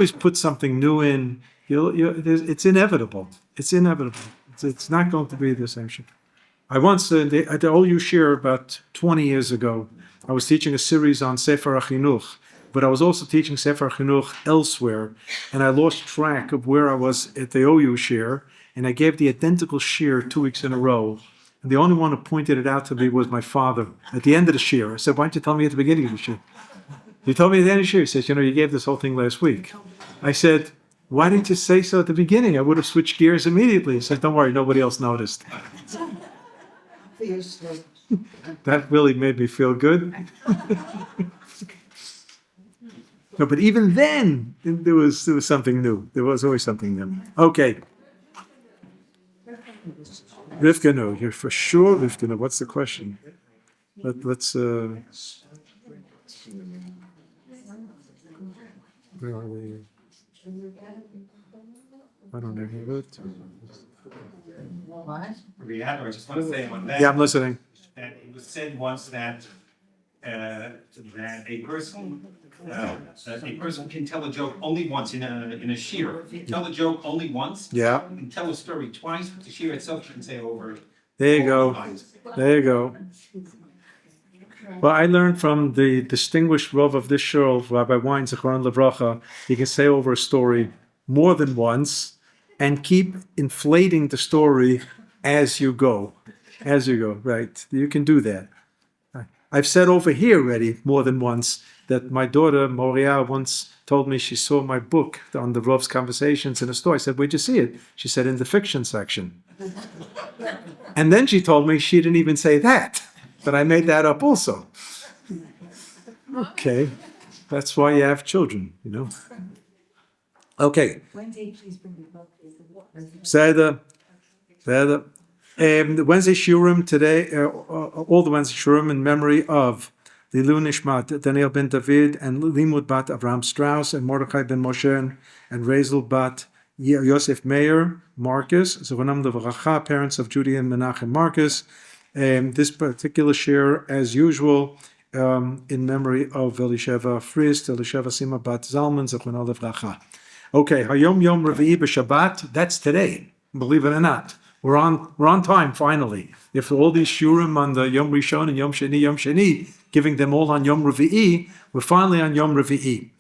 always put something new in. It's inevitable. It's inevitable. It's not going to be the same shir. I once, at the OU Shir about 20 years ago, I was teaching a series on Sefer HaChinuch, but I was also teaching Sefer HaChinuch elsewhere, and I lost track of where I was at the OU Shir, and I gave the identical shir 2 weeks in a row. And the only one who pointed it out to me was my father. At the end of the shir, I said, "Why don't you tell me at the beginning of the shir?" He told me at the end of the shir. He says, "You gave this whole thing last week." I said, "Why didn't you say so at the beginning? I would have switched gears immediately." He said, "Don't worry, nobody else noticed." That really made me feel good. No, but even then, there was something new. There was always something new. Okay. Rivka, no, you're for sure Rivka, no. What's the question? Let's where are we? I don't know it. What? Rabbi Adler, I just want to say on that. Yeah, I'm listening. That it was said once that a person can tell a joke only once in a shir. If you tell a joke only once, Yeah. you can tell a story twice, but the shir itself you can say over. There you go. There you go. Well, I learned from the distinguished Rav of this shul, Rabbi Wein, Zichron Levracha, you can say over a story more than once and keep inflating the story as you go. As you go, right. You can do that. I've said over here already more than once that my daughter, Moria, once told me she saw my book on the Rav's Conversations in a store. I said, "Where'd you see it?" She said, "In the fiction section." And then she told me she didn't even say that, but I made that up also. Okay, that's why you have children, Okay. Wednesday, please bring the book. Seder. The Wednesday Shurim today, all the Wednesday Shurim in memory of Lilu Nishmat, Daniel ben David, and Limud bat Avram Strauss, and Mordechai ben Moshe, and Rezel bat Yosef Meir Marcus, Zevonam Levracha, parents of Judy and Menachem Marcus. This particular shir, as usual, in memory of Elisheva Frist, Elisheva Sima bat Zalman, Zevonam Levracha. Okay, Hayom Yom Revii b'Shabbat, that's today, believe it or not. We're on time finally. If all these shurim on the Yom Rishon and Yom Sheni, giving them all on Yom Revii, we're finally on Yom Revii.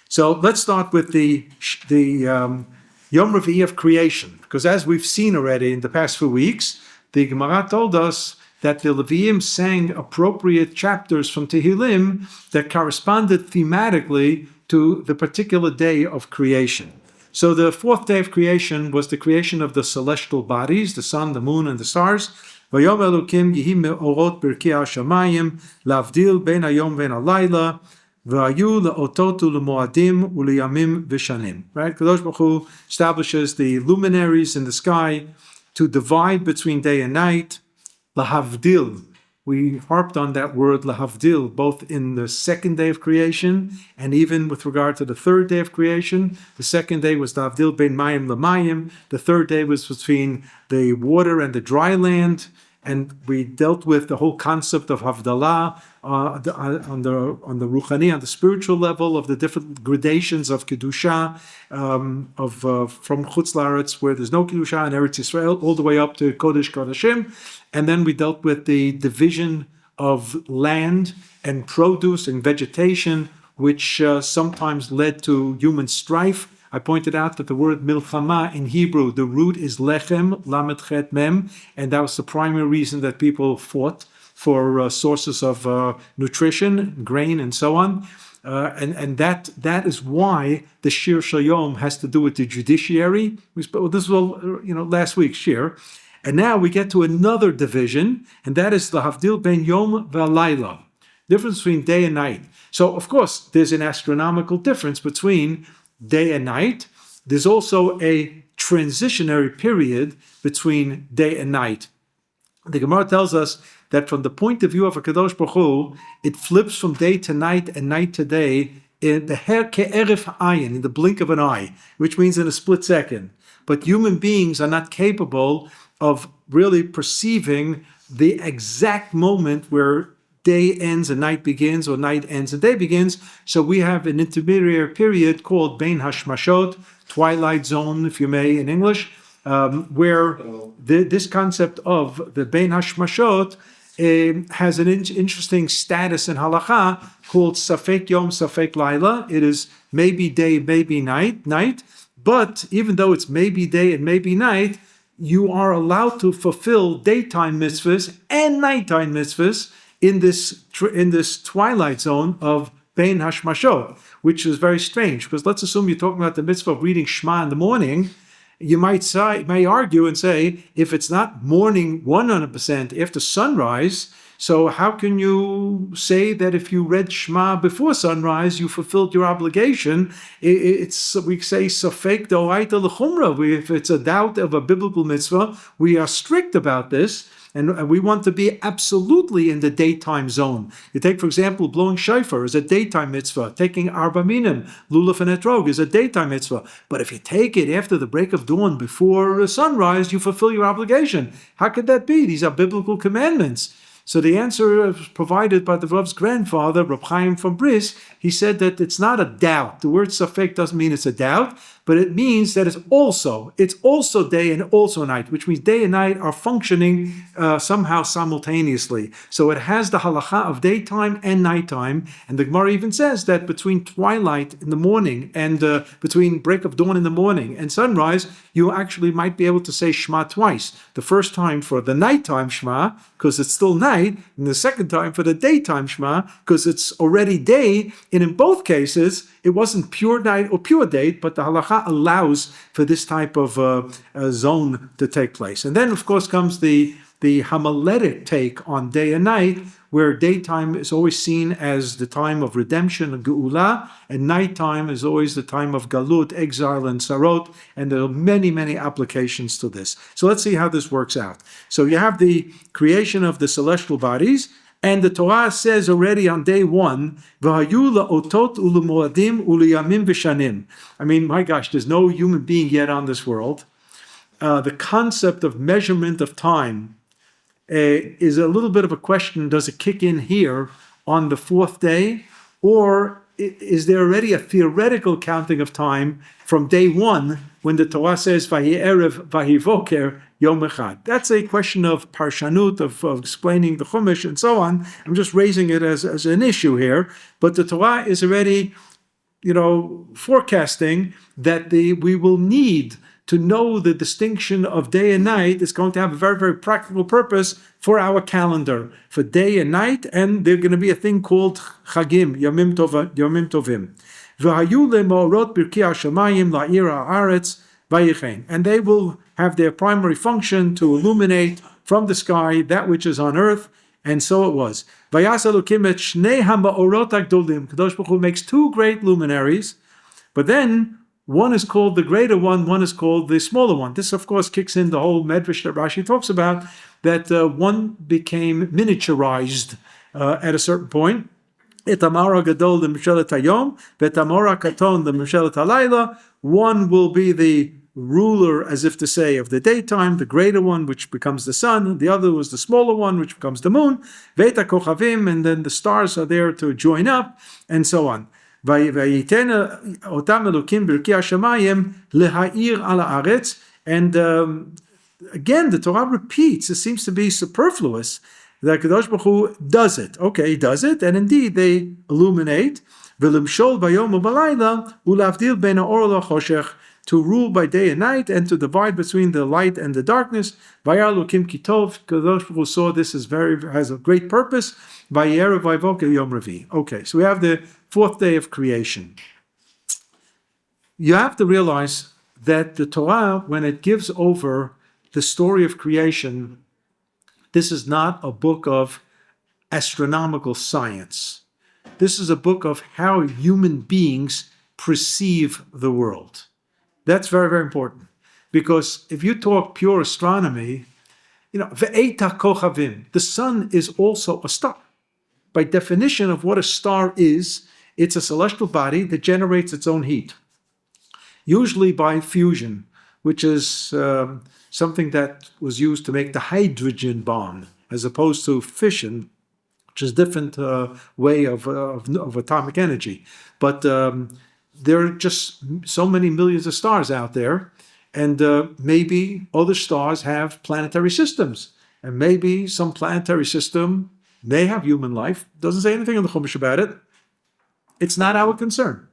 So let's start with the Yom Revii of creation, because as we've seen already in the past few weeks, the Gemara told us that the Leviim sang appropriate chapters from Tehillim that corresponded thematically to the particular day of creation. So the fourth day of creation was the creation of the celestial bodies, the sun, the moon, and the stars. Vayom Elokim yihi me'orot birkei hashamayim, lavdil ben hayom ben halayla, v'ayu le'otot u'le'moadim u'leyamim v'shanim. Right? Kadosh Baruch Hu establishes the luminaries in the sky to divide between day and night. Lahavdil. We harped on that word lahavdil both in the second day of creation and even with regard to the third day of creation. The second day was lahavdil ben mayim lamayim. The third day was between the water and the dry land. And we dealt with the whole concept of Havdalah on the Ruchani, on the spiritual level, of the different gradations of Kedusha, from Chutz La'aretz, where there's no Kedusha, in Eretz Yisrael, all the way up to Kodesh Kodashim. And then we dealt with the division of land and produce and vegetation, which sometimes led to human strife. I pointed out that the word milchama in Hebrew, the root is lechem, lamed chet mem, and that was the primary reason that people fought for sources of nutrition, grain, and so on. And that is why the Shir Shayom has to do with the judiciary. This was last week's Shir. And now we get to another division, and that is the Havdil ben Yom v'Alayla, difference between day and night. So, of course, there's an astronomical difference between day and night. There's also a transitionary period between day and night. The Gemara tells us that from the point of view of a Kadosh Baruch Hu, it flips from day to night and night to day in the her ke'eref ayin, in the blink of an eye, which means in a split second. But human beings are not capable of really perceiving the exact moment where day ends and night begins, or night ends and day begins. So we have an intermediary period called Bein Hashmashot, twilight zone, if you may, in English, where this concept of the Bein Hashmashot has an interesting status in halacha called Safek Yom, Safek Laila. It is maybe day, maybe night. But even though it's maybe day and maybe night, you are allowed to fulfill daytime mitzvahs and nighttime mitzvahs in this twilight zone of Bein Hashmashot, which is very strange, because let's assume you're talking about the mitzvah of reading Shema in the morning. You may argue and say, if it's not morning 100% after sunrise, so how can you say that if you read Shema before sunrise, you fulfilled your obligation? We say safek d'oraita l'chumra. If it's a doubt of a biblical mitzvah, we are strict about this. And we want to be absolutely in the daytime zone. You take, for example, blowing shofar is a daytime mitzvah. Taking arba minim, lulav and etrog is a daytime mitzvah. But if you take it after the break of dawn, before sunrise, you fulfill your obligation. How could that be? These are biblical commandments. So the answer is provided by the Rav's grandfather, Reb Chaim from Bris. He said that it's not a doubt. The word safek doesn't mean it's a doubt, but it means that it's also day and also night, which means day and night are functioning somehow simultaneously. So it has the halacha of daytime and nighttime, and the Gemara even says that between twilight in the morning and between break of dawn in the morning and sunrise, you actually might be able to say Shema twice. The first time for the nighttime Shema, because it's still night, and the second time for the daytime Shema, because it's already day. And in both cases, it wasn't pure night or pure day, but the halacha allows for this type of zone to take place. And then, of course, comes the homiletic take on day and night, where daytime is always seen as the time of redemption and geula, and nighttime is always the time of galut, exile, and sarot, and there are many, many applications to this. So let's see how this works out. So you have the creation of the celestial bodies, and the Torah says already on day one, V'hayu la'otot u'lemoadim u'leyamim v'shanim. I mean, my gosh, there's no human being yet on this world. The concept of measurement of time is a little bit of a question. Does it kick in here on the fourth day? Or is there already a theoretical counting of time from day one when the Torah says, Vahi erev, vahi voker, yom echad? That's a question of parshanut, of explaining the Chumash and so on. I'm just raising it as an issue here. But the Torah is already, forecasting that we will need to know the distinction of day and night is going to have a very, very practical purpose for our calendar, for day and night, and there's going to be a thing called Chagim, Yomim Tovim. V'hayu le'ma'orot birkei hashamayim la'ir ha'aretz vayichein. And they will have their primary function to illuminate from the sky that which is on earth, and so it was. Vayas Elokim et shnei ha'ma'orot ha'gdolim. Kadosh Baruch Hu makes two great luminaries, but then one is called the greater one is called the smaller one. This, of course, kicks in the whole medrash that Rashi talks about, that one became miniaturized at a certain point. Etamara gadol l'mshelet hayom, vetamara katon l'mshelet halayla. One will be the ruler, as if to say, of the daytime, the greater one, which becomes the sun. The other was the smaller one, which becomes the moon. Veta kochavim, and then the stars are there to join up, and so on. And again, the Torah repeats, it seems to be superfluous, that Kadosh Baruch Hu does it. Okay, he does it, and indeed they illuminate, to rule by day and night, and to divide between the light and the darkness. Kadosh Baruch Hu saw this has a great purpose. Okay, so we have the fourth day of creation. You have to realize that the Torah, when it gives over the story of creation, this is not a book of astronomical science. This is a book of how human beings perceive the world. That's very, very important. Because if you talk pure astronomy, ve'eta kochavim, the sun is also a star. By definition of what a star is, it's a celestial body that generates its own heat, usually by fusion, which is something that was used to make the hydrogen bomb, as opposed to fission, which is a different way of atomic energy. But there are just so many millions of stars out there, and maybe other stars have planetary systems, and maybe some planetary system may have human life. Doesn't say anything in the Chumash about it. It's not our concern.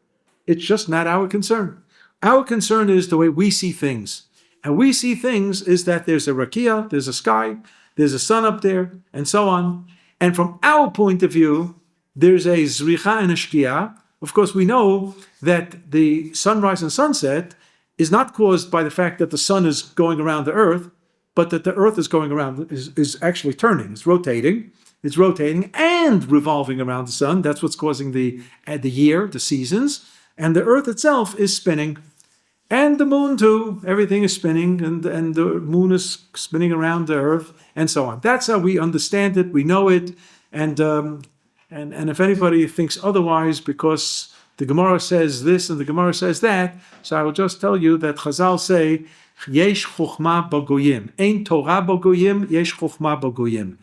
It's just not our concern. Our concern is the way we see things. And we see things is that there's a rakia, there's a sky, there's a sun up there, and so on. And from our point of view, there's a zricha and a shkia. Of course, we know that the sunrise and sunset is not caused by the fact that the sun is going around the earth, but that the earth is going around, is actually turning, it's rotating. It's rotating and revolving around the sun. That's what's causing the year, the seasons. And the earth itself is spinning. And the moon too. Everything is spinning, and the moon is spinning around the earth, and so on. That's how we understand it. We know it. And if anybody thinks otherwise, because the Gemara says this and the Gemara says that, so I will just tell you that Chazal say, Yesh chokhmah b'goyim. Ein Torah b'goyim, yesh chokhmah b'goyim.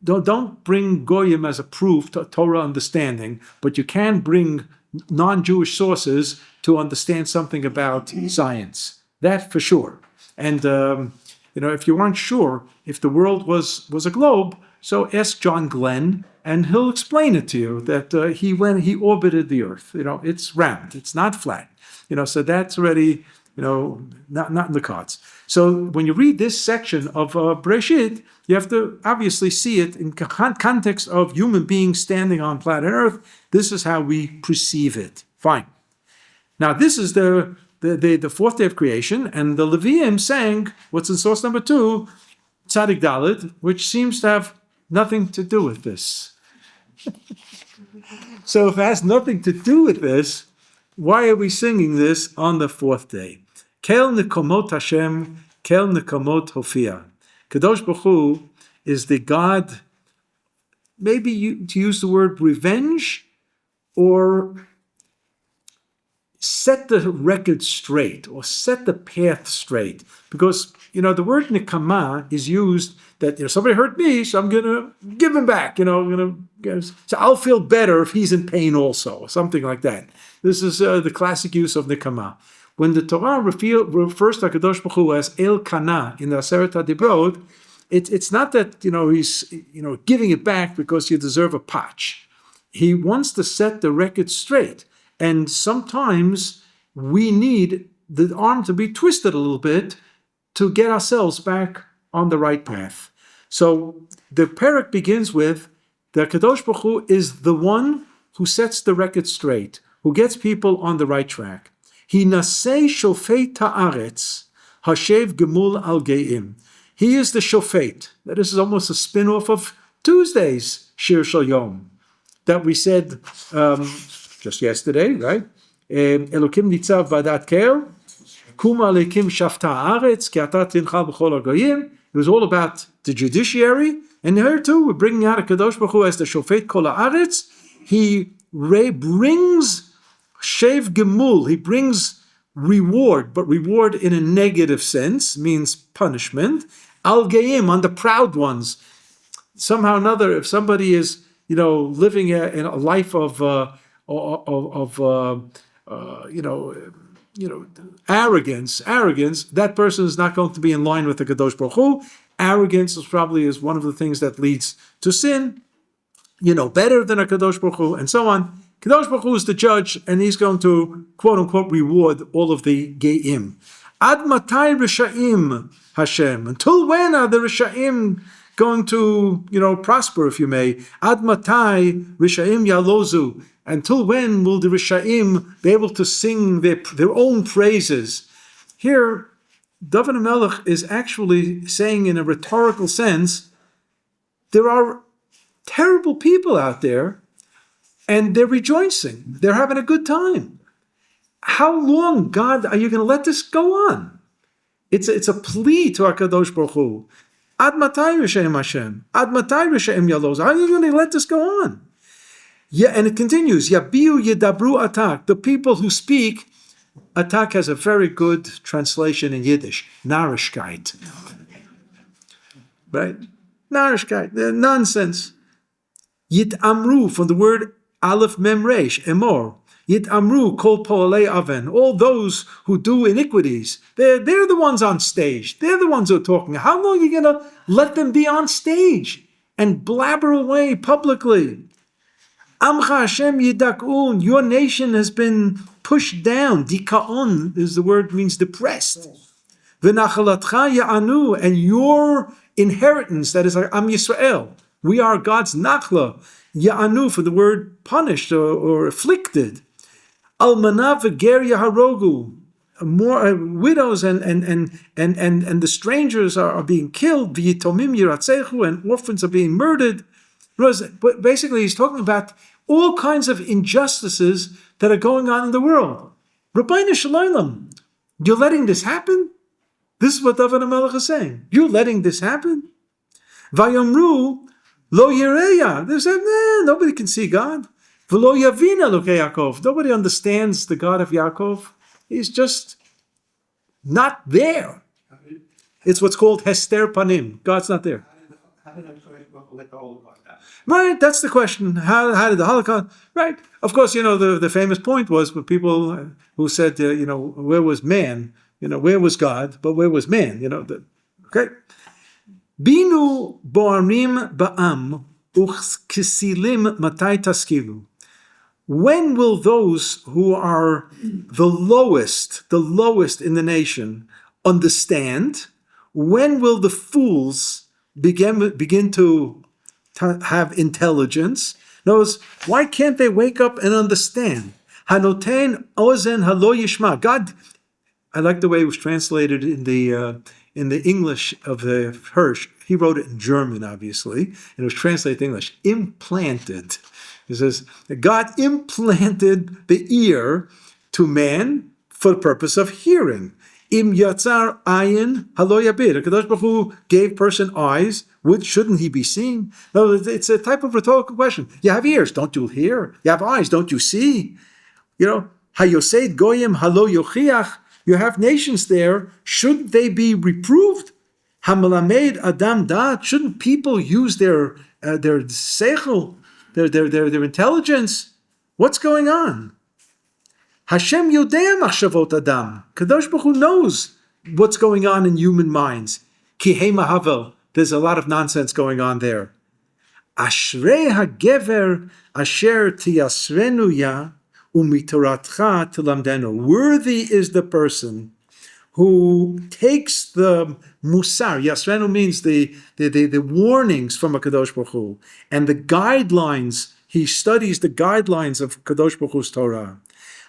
Don't bring Goyim as a proof to Torah understanding, but you can bring non-Jewish sources to understand something about science. That for sure. And, if you aren't sure if the world was a globe, so ask John Glenn, and he'll explain it to you, that he orbited the Earth. It's round. It's not flat. So that's already, not in the cards. So when you read this section of Bereshit, you have to obviously see it in context of human beings standing on planet Earth. This is how we perceive it. Fine. Now this is the fourth day of creation, and the Leviim sang what's in source number 2, Tzadik Dalet, which seems to have nothing to do with this. So if it has nothing to do with this, why are we singing this on the fourth day? Kel nekomot Hashem, kel nekomot Hofia. Kadosh Baruch Hu is the God, maybe to use the word revenge, or set the record straight, or set the path straight. Because, the word nekama is used that, somebody hurt me, so I'm going to give him back, so I'll feel better if he's in pain also, or something like that. This is the classic use of nekama. When the Torah refers to HaKadosh Baruch Hu as El Kana in the Aseret HaDibrot, it's not that, he's, giving it back because you deserve a patch. He wants to set the record straight. And sometimes we need the arm to be twisted a little bit to get ourselves back on the right path. So the parak begins with, the Kadosh Baruch Hu is the one who sets the record straight, who gets people on the right track. He nasei shofet haaretz, hashev gemul al geim. He is the shofet. This is almost a spin-off of Tuesday's Shir Shel Yom that we said just yesterday, right? Elokim nitzav vadat kel, kuma alekim shafta haaretz, ki ata tinchal b'chol hagoyim. It was all about the judiciary. And here too, we're bringing out a Kadosh Baruch Hu as the shofet kol haaretz. He brings Shev Gemul, he brings reward, but reward in a negative sense, means punishment. Al Geim, on the proud ones. Somehow or another, if somebody is, living in a life of arrogance, that person is not going to be in line with the Kadosh Baruch Hu. Arrogance is one of the things that leads to sin. Better than a Kadosh Baruch Hu, and so on. Kadosh Baruch Hu is the judge, and he's going to, quote-unquote, reward all of the ge'im. Ad matai risha'im, Hashem. Until when are the risha'im going to, prosper, if you may? Ad matai risha'im yalozu. Until when will the risha'im be able to sing their own praises? Here, David HaMelech is actually saying in a rhetorical sense, there are terrible people out there, and they're rejoicing. They're having a good time. How long, God, are you going to let this go on? It's a plea to HaKadosh Baruch Hu. Ad matai risha'im Hashem? Ad matai risha'im yaloz? How are you going to let this go on? Yeah, and it continues. Yabiu yedabru atak. The people who speak, atak has a very good translation in Yiddish. Narishkeit. Right? Narishkeit. Nonsense. Yit amru, from the word aleph mem resh, emor. Yit amru kol po'alei aven. All those who do iniquities, they're the ones on stage. They're the ones who are talking. How long are you going to let them be on stage and blabber away publicly? Amcha Hashem yidakun. Your nation has been pushed down. Dikaon is the word, means depressed. V'nachalatcha ya'anu, and your inheritance, that is Am Yisrael, we are God's nachla, ya'anu, for the word punished or afflicted. Almana v'ger yaharogu, more widows and the strangers are being killed. V'yitomim yiratzechu, and orphans are being murdered. But basically, he's talking about all kinds of injustices that are going on in the world. Rabbi Shalom, you're letting this happen? This is what David HaMelech is saying. You're letting this happen? Vayomru lo yireya. They said, nobody can see God. V'lo yavina lokei Yaakov. Nobody understands the God of Yaakov. He's just not there. It's what's called hester panim. God's not there. How did let go of that? Right, that's the question. How did the Holocaust? Right. Of course, the famous point was with people who said, where was man? Where was God? But where was man? Okay. Binu bo'arim ba'am uchkisilim matai taskilu. When will those who are the lowest in the nation understand? When will the fools begin to have intelligence? In other words, why can't they wake up and understand? Hanoten ozen halo yishma. God, I like the way it was translated in the English of the Hirsch. He wrote it in German, obviously, and it was translated in English. Implanted. He says, God implanted the ear to man for the purpose of hearing. Im yatzar ayin halo yabir. Kadosh Baruch Hu gave person eyes. Shouldn't he be seeing? No, it's a type of rhetorical question. You have ears, don't you hear? You have eyes, don't you see? Hayoseid goyim halo yochiach. You have nations there. Shouldn't they be reproved? Hamalamed adam dat. Shouldn't people use their seichel, their intelligence? What's going on? Hashem yodea machshavot adam. Kadosh Baruch Hu knows what's going on in human minds. Ki hei mahavel. There's a lot of nonsense going on there. Ashrei hagever asher tiyasrenu ya umitoratcha tilamdenu. Worthy is the person who takes the musar. Yasrenu means the warnings from a Kadosh Baruch Hu, and the guidelines. He studies the guidelines of Kadosh Baruch Hu's Torah.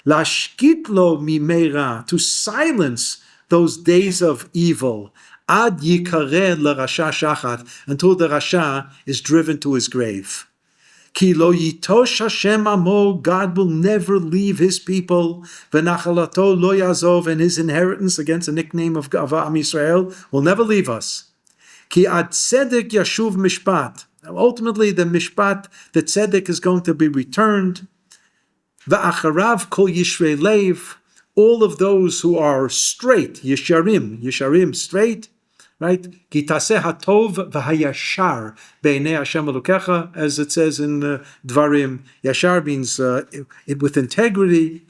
Lashkit lo mimera, to silence those days of evil. Ad yikareh l'rasha shachat, until the rasha is driven to his grave. Ki lo yitosh Hashem amo, God will never leave his people. V'nachalato lo yazov, and his inheritance, against the nickname of Am Yisrael, will never leave us. Ki ad tzedek yashuv mishpat. Ultimately, the mishpat, the tzedek, is going to be returned. V'acharav kol yishrei leiv, all of those who are straight, yesharim, straight, right? Ki taseh hatov v'hayashar b'nei Hashem Elokecha, as it says in Dvarim. Yashar means with integrity.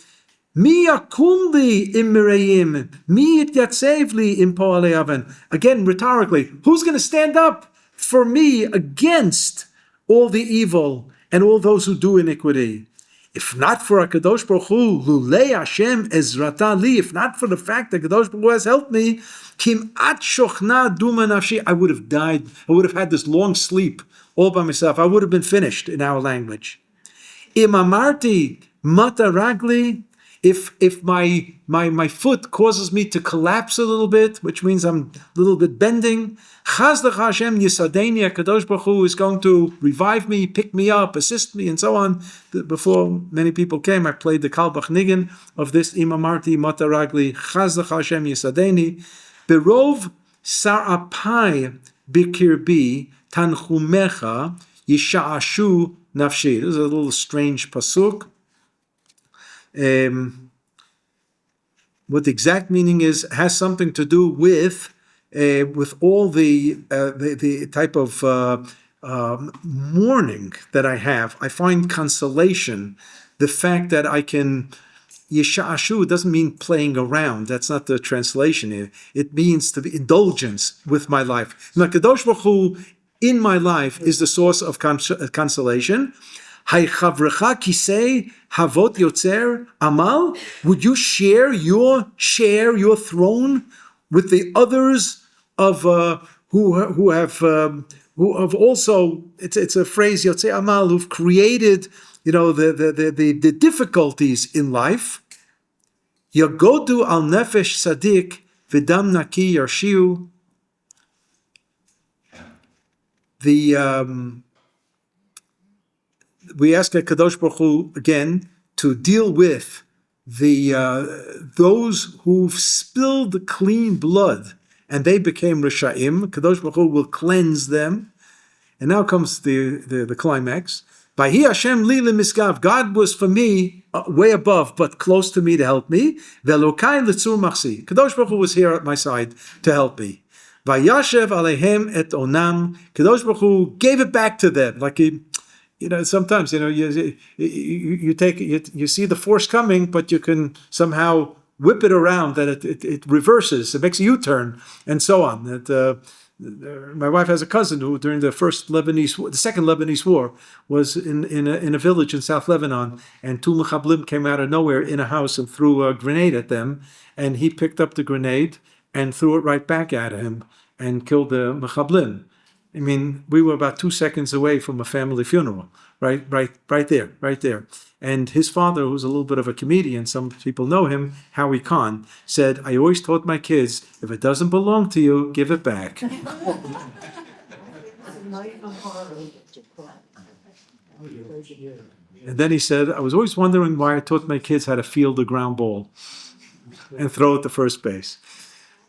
Mi yakum li im mireim, mi yityasev li im po'alei aven. Again, rhetorically, who's going to stand up for me against all the evil and all those who do iniquity? If not for HaKadosh Baruch Hu, lulei Hashem ezrata li, if not for the fact that Kadosh Baruch Hu has helped me, kim'at shochna duma nafshi, I would have died. I would have had this long sleep all by myself. I would have been finished in our language. Im amarti mata ragli, if my foot causes me to collapse a little bit, which means I'm a little bit bending, Chazdach Hashem Yisadeni, HaKadosh Baruch Hu is going to revive me, pick me up, assist me, and so on. Before many people came, I played the Kalbach Nigan of this Imamarti Mataragli, Chazdach Hashem Yisadeni, Berov Sarapai Bikirbi Tanchumecha Yisha'ashu Nafshi. This is a little strange pasuk. What the exact meaning is has something to do with all the type of mourning that I have, I find consolation. The fact that I can, Yesha'ashu doesn't mean playing around. That's not the translation. It means to be indulgence with my life. And the Kadosh Baruch Hu in my life is the source of consolation. Hay chavrecha kisei havot yotzer amal. Would you share your throne with the others of who have also, it's a phrase, Yotzei Amal, who've created, the difficulties in life. Yagodu al nefesh sadik v'dam naki yarshiu. We ask Kadosh Baruch Hu again to deal with those who've spilled the clean blood and they became Risha'im. Kadosh Baruch Hu will cleanse them. And now comes the climax. Vahi Hashem li lemiskav. God was for me way above, but close to me to help me. Velokai letzur machsi. Kadosh Baruch Hu was here at my side to help me. Vayashev alehem et onam. Kadosh Baruch Hu gave it back to them. Like sometimes you see the force coming, but you can somehow whip it around that it reverses, it makes a U-turn, and so on. My wife has a cousin who, during the second Lebanese war, was in a village in South Lebanon, and two Mechablim came out of nowhere in a house and threw a grenade at them, and he picked up the grenade and threw it right back at him and killed the Mechablim. I mean, we were about 2 seconds away from a family funeral, right there. And his father, who's a little bit of a comedian, some people know him, Howie Kahn, said, I always taught my kids, if it doesn't belong to you, give it back. And then he said, I was always wondering why I taught my kids how to field a ground ball and throw it to first base.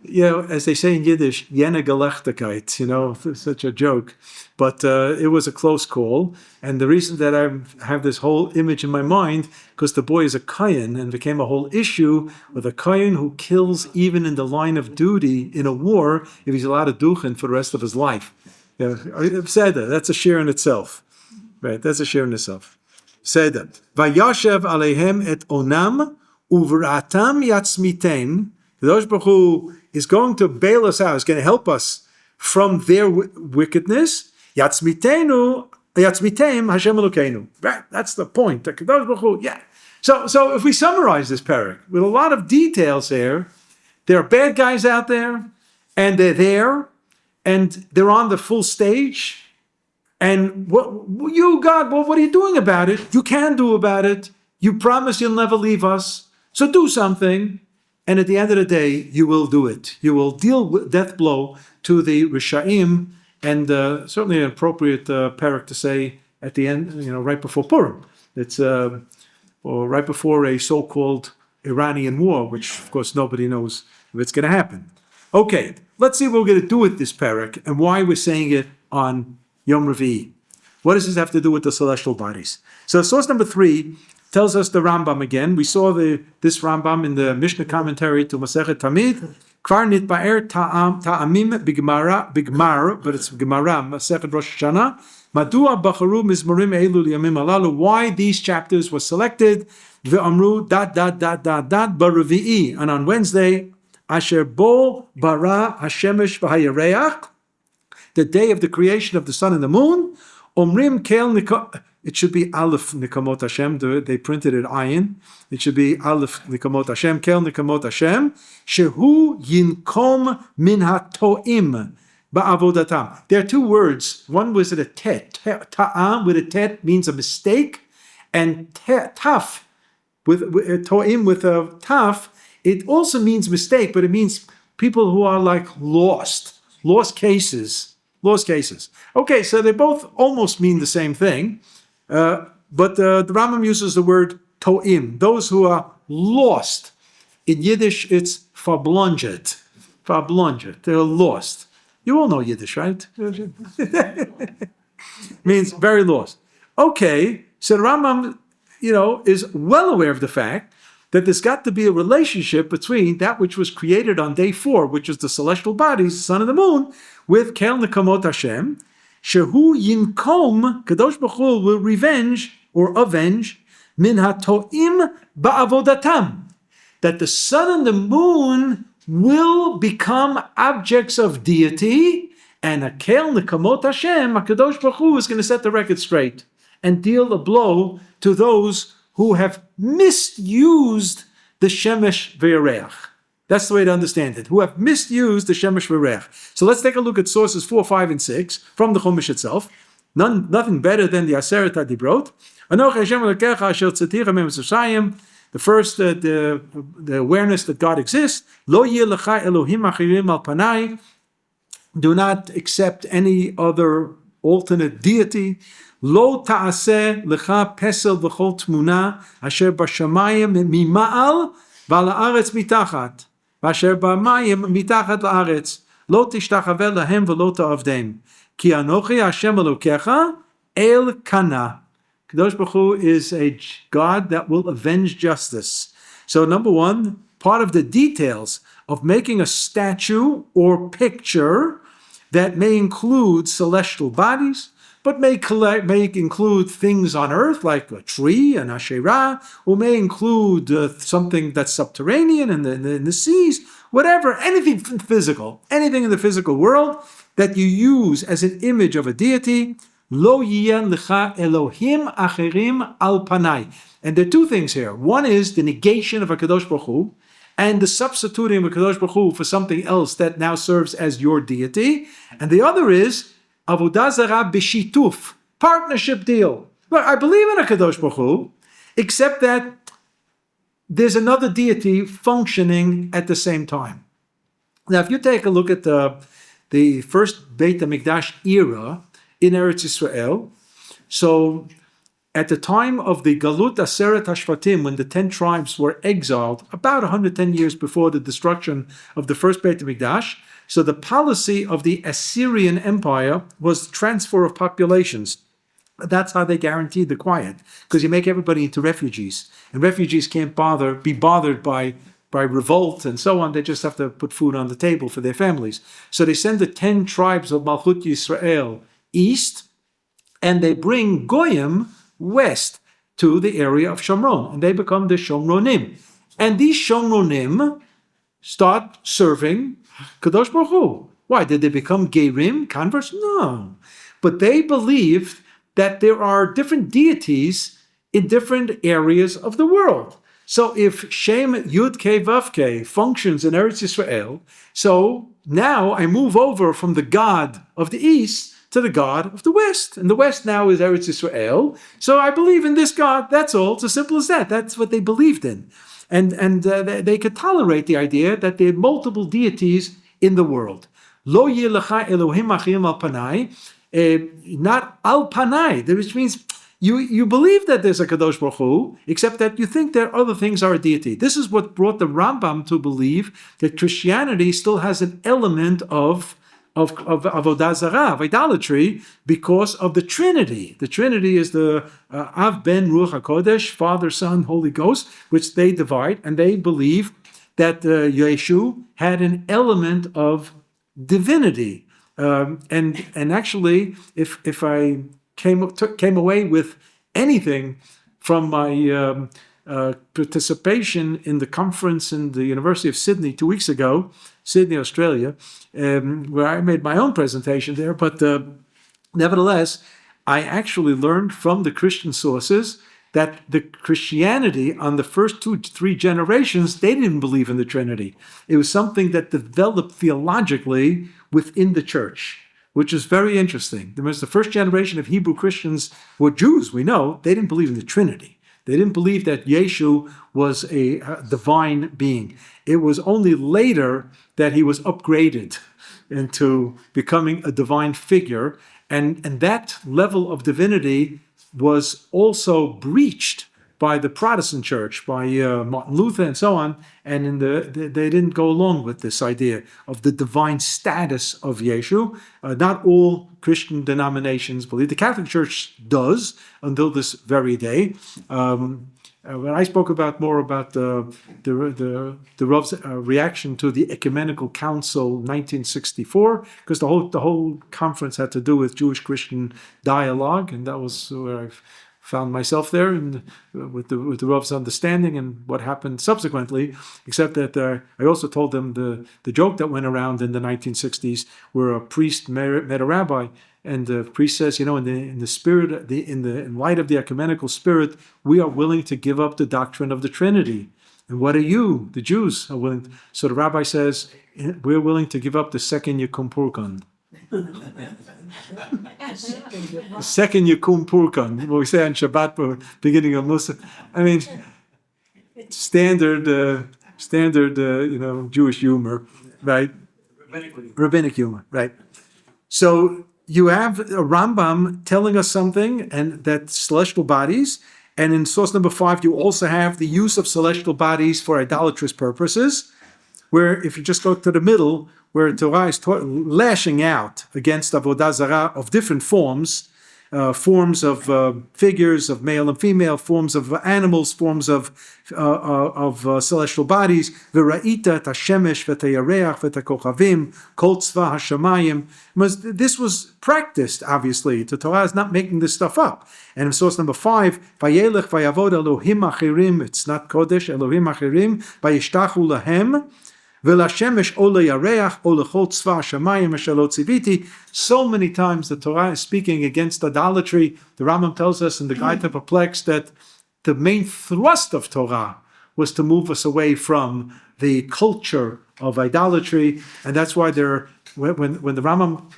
As they say in Yiddish, jene Gerechtigkeit, such a joke. But it was a close call. And the reason that I have this whole image in my mind, because the boy is a Kayan and became a whole issue with a Kayan who kills even in the line of duty in a war if he's allowed to duchen for the rest of his life. Seder, that's a shir in itself. Right, that's a shir in itself. Seder. Vayashev aleihem et onam uvratam yatzmitem. Kadosh Baruch Hu is going to bail us out, is going to help us from their wickedness. Yatzmitem Hashem Elokeinu. Right, that's the point. The Kadosh Baruch Hu, yeah. So if we summarize this parak with a lot of details here, there are bad guys out there, and they're there, and they're on the full stage. And God, what are you doing about it? You can do about it. You promise you'll never leave us. So do something. And at the end of the day, you will do it. You will deal with death blow to the Risha'im, and certainly an appropriate parak to say at the end, right before Purim. It's or right before a so-called Iranian war, which of course nobody knows if it's going to happen. Okay, let's see what we're going to do with this parak and why we're saying it on Yom Revii. What does this have to do with the celestial bodies? So source number 3 tells us the Rambam again. We saw this Rambam in the Mishnah commentary to Masechet Tamid. Kvar nitba'er ta'amim bigmar, but it's Gemara, Masechet Rosh Hashanah. Madua bacharu mizmorim elu liyamim alalu. Why these chapters were selected? Ve'amru ... Revii. And on Wednesday, Asher bo bara hashemesh v'hayareach, the day of the creation of the sun and the moon. Omrim kel it should be Aleph Nikamot Hashem. They printed it ayin. It should be Aleph Nikamot Hashem, Kel Nikamot Hashem. Shehu yinkom min hatoim ba'avodatam. There are 2 words. One was a tet. Ta'am with a tet means a mistake, and taf with toim with a taf. It also means mistake, but it means people who are like lost cases. Okay, so they both almost mean the same thing. But the Rambam uses the word to'im, those who are lost. In Yiddish, it's verblunget. They're lost. You all know Yiddish, right? Means very lost. Okay, so the Rambam, is well aware of the fact that there's got to be a relationship between that which was created on day 4, which is the celestial bodies, the sun and the moon, with Kel Nekamot Hashem. Shehu yinkom, Kadosh Baruch Hu will revenge or avenge min hatoim ba'avodatam, that the sun and the moon will become objects of deity, and akel nekamot Hashem, HaKadosh Baruch Hu is going to set the record straight and deal a blow to those who have misused the shemesh ve'ereach. That's the way to understand it. Who have misused the shemesh ve'ereach. So let's take a look at sources 4, 5, and 6 from the Chumash itself. Nothing better than the Aseret HaDibrot. Anochi Hashem Elokecha asher tzatira me'Mitzrayim. The first, the awareness that God exists. Lo yeh lecha Elohim achirim al panai. Do not accept any other alternate deity. Lo ta'aseh lecha pesel v'chol tmuna asher b'shamayim mima'al v'al haaretz mitachat v'asher b'mayim mitachat la'aretz. Lo tishtachaveh lahem v'lo ta'avdem. Ki anochi Hashem Elokecha el kana. Kadosh Baruch Hu is a God that will avenge justice. So number one, part of the details of making a statue or picture that may include celestial bodies, but may include things on earth like a tree, an asherah, or may include something that's subterranean in the seas, whatever, anything physical, anything in the physical world that you use as an image of a deity. Lo yeh lecha Elohim acherim al panai. And there are two things here. One is the negation of HaKadosh Baruch Hu, and the substituting of HaKadosh Baruch Hu for something else that now serves as your deity. And the other is avodah zarah b'shituf, partnership deal. Look, I believe in HaKadosh Baruch Hu, except that there's another deity functioning at the same time. Now, if you take a look at the first Beit HaMikdash era in Eretz Yisrael, so at the time of the Galut Aseret HaShvatim, when the 10 tribes were exiled, about 110 years before the destruction of the first Beit HaMikdash, so the policy of the Assyrian Empire was transfer of populations. That's how they guaranteed the quiet, because you make everybody into refugees, and refugees can't be bothered by revolt and so on. They just have to put food on the table for their families. So they send the 10 tribes of Malchut Yisrael east, and they bring Goyim west to the area of Shomron, and they become the Shomronim. And these Shomronim start serving Kadosh Baruch Hu. Why? Did they become Gerim, converts? No. But they believed that there are different deities in different areas of the world. So if Shem Yud Kei Vav Kei functions in Eretz Yisrael, so now I move over from the God of the East to the God of the West. And the West now is Eretz Yisrael. So I believe in this God. That's all. It's as simple as that. That's what they believed in. And they could tolerate the idea that there are multiple deities in the world. Lo yeh lecha Elohim achirim al panai, not al panai, which means you believe that there's a Kadosh Baruch Hu, except that you think that other things are a deity. This is what brought the Rambam to believe that Christianity still has an element of avodah zarah, of idolatry, because of the Trinity. The Trinity is the Av, Ben, Ruach HaKodesh, Father, Son, Holy Ghost, which they divide, and they believe that Yeshu had an element of divinity. And actually, if I came away with anything from my participation in the conference in the University of Sydney 2 weeks ago, Sydney, Australia, where I made my own presentation there, but nevertheless, I actually learned from the Christian sources that the Christianity on the first 2-3 generations, they didn't believe in the Trinity. It was something that developed theologically within the church, which is very interesting. The first generation of Hebrew Christians were Jews, we know. They didn't believe in the Trinity. They didn't believe that Yeshu was a divine being. It was only later that he was upgraded into becoming a divine figure. And that level of divinity was also breached by the Protestant church, by Martin Luther and so on. And they didn't go along with this idea of the divine status of Yeshu. Not all Christian denominations believe. The Catholic Church does until this very day. When I spoke more about the Rav's reaction to the Ecumenical Council 1964, because the whole conference had to do with Jewish-Christian dialogue, and that was where I found myself there, and with the Rav's understanding and what happened subsequently. Except that I also told them the joke that went around in the 1960s, where a priest met a rabbi. And the priest says, in the spirit, in light of the ecumenical spirit, we are willing to give up the doctrine of the Trinity. And what are you, the Jews, are willing? So the rabbi says, we're willing to give up the second Yekum Purkan. The second Yekum Purkan, what we say on Shabbat, beginning of Musa. I mean, standard, Jewish humor, right? Rabbinic humor, right? So you have a Rambam telling us something, and that celestial bodies, and in source number 5, you also have the use of celestial bodies for idolatrous purposes, where if you just go to the middle, where Torah is lashing out against Avodah Zarah of different forms, forms of figures of male and female, forms of animals, forms of celestial bodies. V'ra'ita et hashemesh v'et hayareach v'et hakochavim kol tzva hashamayim. This was practiced, obviously. The Torah is not making this stuff up. And in source number 5, vayelech vayavod Elohim achirim. It's not Kodesh, Elohim achirim. Vayishtachu lahem. So many times the Torah is speaking against idolatry. The Rambam tells us in the Guide to Perplex that the main thrust of Torah was to move us away from the culture of idolatry, and that's why when the Rambam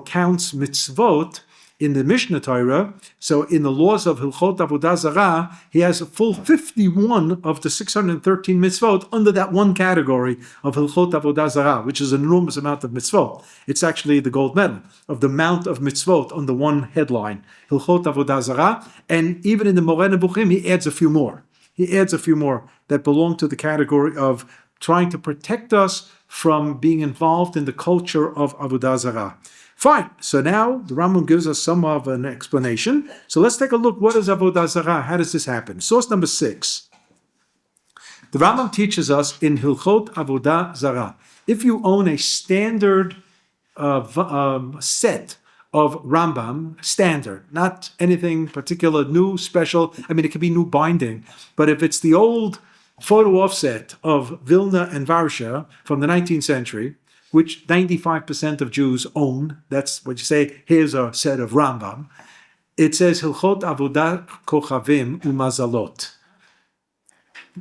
counts mitzvot in the Mishnah Torah, so in the laws of Hilchot Avodah Zarah, he has a full 51 of the 613 mitzvot under that one category of Hilchot Avodah Zarah, which is an enormous amount of mitzvot. It's actually the gold medal of the amount of mitzvot under one headline, Hilchot Avodah Zarah, and even in the Moreh Nebuchim, he adds a few more. He adds a few more that belong to the category of trying to protect us from being involved in the culture of Avodah Zarah. Fine. So now the Rambam gives us some of an explanation. So let's take a look. What is Avodah Zarah? How does this happen? Source number 6. The Rambam teaches us in Hilchot Avodah Zarah. If you own a standard set of Rambam, standard, not anything particular, new, special. I mean, it could be new binding. But if it's the old photo offset of Vilna and Varsha from the 19th century, which 95% of Jews own, that's what you say, here's a set of Rambam. It says, Hilchot Avodah Kochavim Umazalot.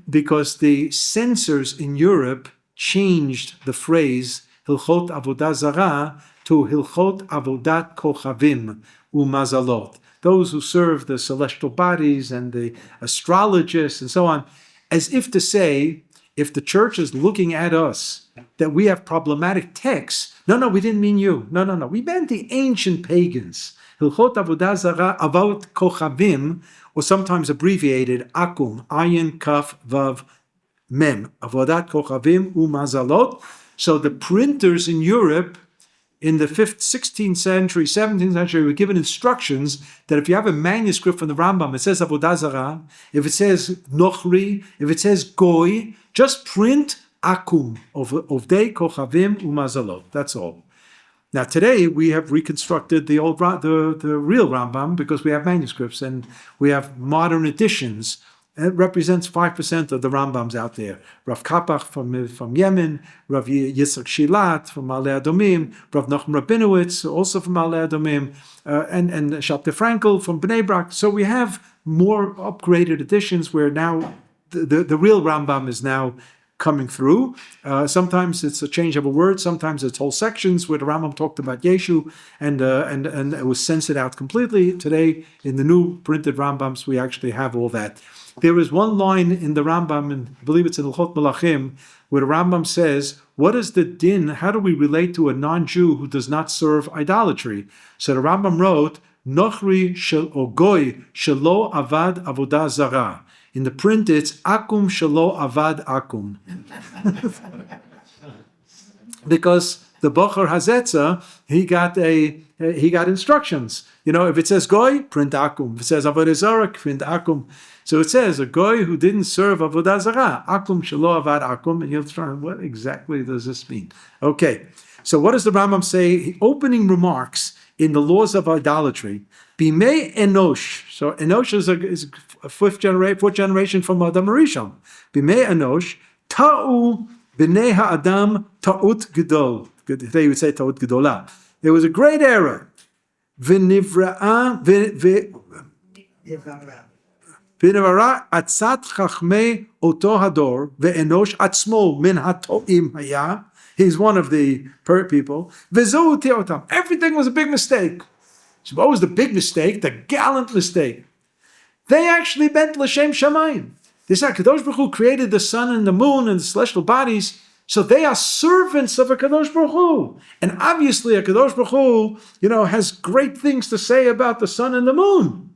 Because the censors in Europe changed the phrase Hilchot Avodah Zarah to Hilchot Avodat Kochavim Umazalot. Those who serve the celestial bodies and the astrologists and so on, as if to say, if the church is looking at us, that we have problematic texts. No, we didn't mean you. No. We meant the ancient pagans. Hilchot Avodah Zarah, Avot Kochavim, or sometimes abbreviated Akum, Ayin, Kaf, Vav, Mem, Avodat Kochavim, Umazalot. So the printers in Europe in the 5th, 16th century, 17th century were given instructions that if you have a manuscript from the Rambam, it says Avodah Zarah, if it says Nochri, if it says Goy, just print Akum of Ovdei Kochavim Umazalot. That's all. Now today we have reconstructed the real Rambam because we have manuscripts and we have modern editions. It represents 5% of the Rambams out there. Rav Kapach from Yemen, Rav Yitzchak Shilat from Ma'aleh Adomim, Rav Nachum Rabinowitz also from Ma'aleh Adomim, and Shabtai Frankel from Bnei Brak. So we have more upgraded editions where now the real Rambam is now coming through. Sometimes it's a change of a word, sometimes it's whole sections where the Rambam talked about Yeshu and it was censored out completely. Today, in the new printed Rambams, we actually have all that. There is one line in the Rambam, and I believe it's in Hilchot Melachim, where the Rambam says, what is the din, how do we relate to a non-Jew who does not serve idolatry? So the Rambam wrote, Nochri shel ogoy shelo avad avodah zarah. In the print, it's Akum Shelo Avad Akum. Because the Bocher Hazetza, he got instructions. If it says goy, print akum. If it says avodah zarah, print akum. So it says a goy who didn't serve avodah zarah, akum shelo avad akum, and you'll try, what exactly does this mean? Okay, so what does the Rambam say? Opening remarks in the laws of idolatry. Bimei enosh. So enosh is a fourth generation from Adam Rishon. Bimei enosh ta'u b'nei ha'adam ta'ut gedol. Today you would say ta'ut gedola. There was a great error. V'nivra'a atzat chachmei oto hador ve'enosh atzmo min hato'im haya. He's one of the people. V'zohu te'otam. Everything was a big mistake. So what was the big mistake? The gallant mistake. They actually meant l'shem shamayim. They said Kadosh Baruch Hu created the sun and the moon and the celestial bodies, so they are servants of a Kadosh Baruch Hu. And obviously a Kadosh Baruch Hu, has great things to say about the sun and the moon.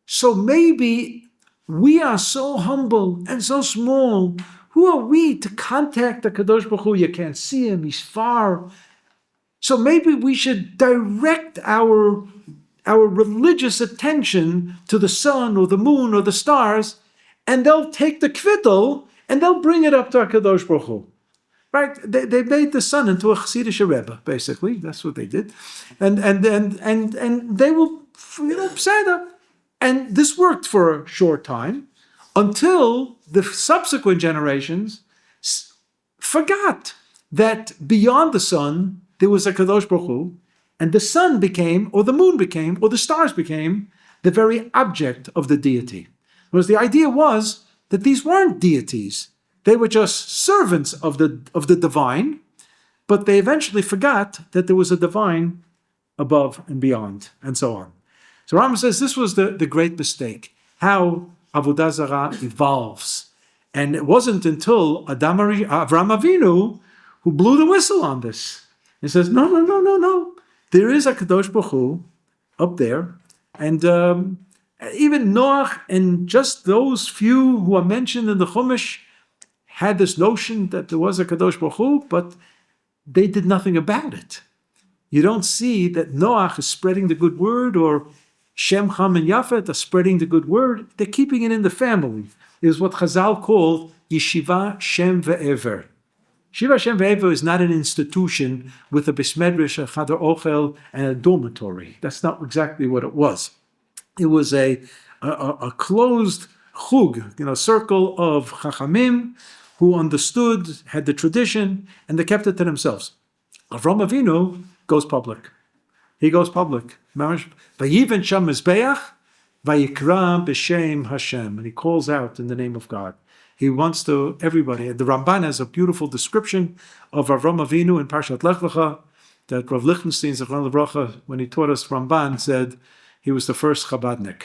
So maybe we are so humble and so small. Who are we to contact the Kadosh Baruch Hu? You can't see him, he's far. So maybe we should direct our religious attention to the sun or the moon or the stars, and they'll take the kvittel and they'll bring it up to HaKadosh Baruch Hu. Right? They made the sun into a Chassidish Rebbe, basically. That's what they did. And they will, say that. And this worked for a short time until the subsequent generations forgot that beyond the sun, there was a Kadosh Baruch Hu, and the sun became, or the moon became, or the stars became, the very object of the deity. Because the idea was that these weren't deities. They were just servants of the divine, but they eventually forgot that there was a divine above and beyond, and so on. So Rambam says this was the great mistake, how Avodah Zarah evolves. And it wasn't until Avram Avinu who blew the whistle on this. He says, no. There is a Kadosh Baruch Hu up there. And even Noach and just those few who are mentioned in the Chumash had this notion that there was a Kadosh Baruch Hu, but they did nothing about it. You don't see that Noach is spreading the good word, or Shem, Ham, and Yafet are spreading the good word. They're keeping it in the family. It is what Chazal called Yeshiva Shem Ve'ever. Yeshiva Shem Ve'ever is not an institution with a Bismedrish, a Chadar Ochel, and a dormitory. That's not exactly what it was. It was a closed chug, circle of Chachamim who understood, had the tradition, and they kept it to themselves. Avram Avinu goes public. He goes public. Vayiven Sham Mizbeach, Vayikra B'Shem Hashem. And he calls out in the name of God. He wants to, everybody. The Ramban has a beautiful description of Avram Avinu in Parshat Lech Lecha, that Rav Lichtenstein, Zechron Lebracha, when he taught us Ramban, said he was the first Chabadnik.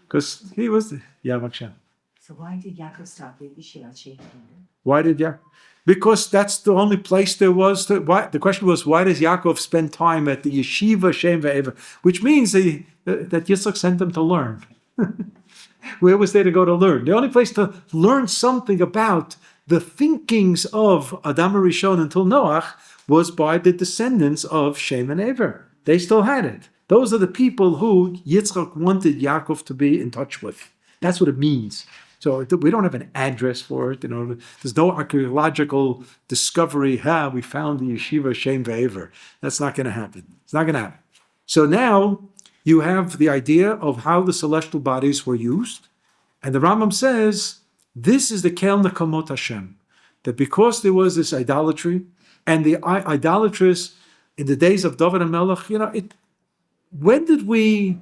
Because he was, Makshan. So why did Yaakov stop the Yeshiva Sheikh? Why did Yaakov? Because that's the only place there was to. The question was, why does Yaakov spend time at the Yeshiva Shem Ve'ever? Which means that Yitzchak sent him to learn. Where was there to go to learn? The only place to learn something about the thinkings of Adam Rishon until Noach was by the descendants of Shem and Ever. They still had it. Those are the people who Yitzchak wanted Yaakov to be in touch with. That's what it means. So we don't have an address for it. There's no archaeological discovery. We found the Yeshiva Shem Ve'ever. That's not going to happen. It's not going to happen. So now you have the idea of how the celestial bodies were used. And the Rambam says, this is the Kel Nekamot Hashem. That because there was this idolatry, and the idolatrous in the days of David and Melech, when did we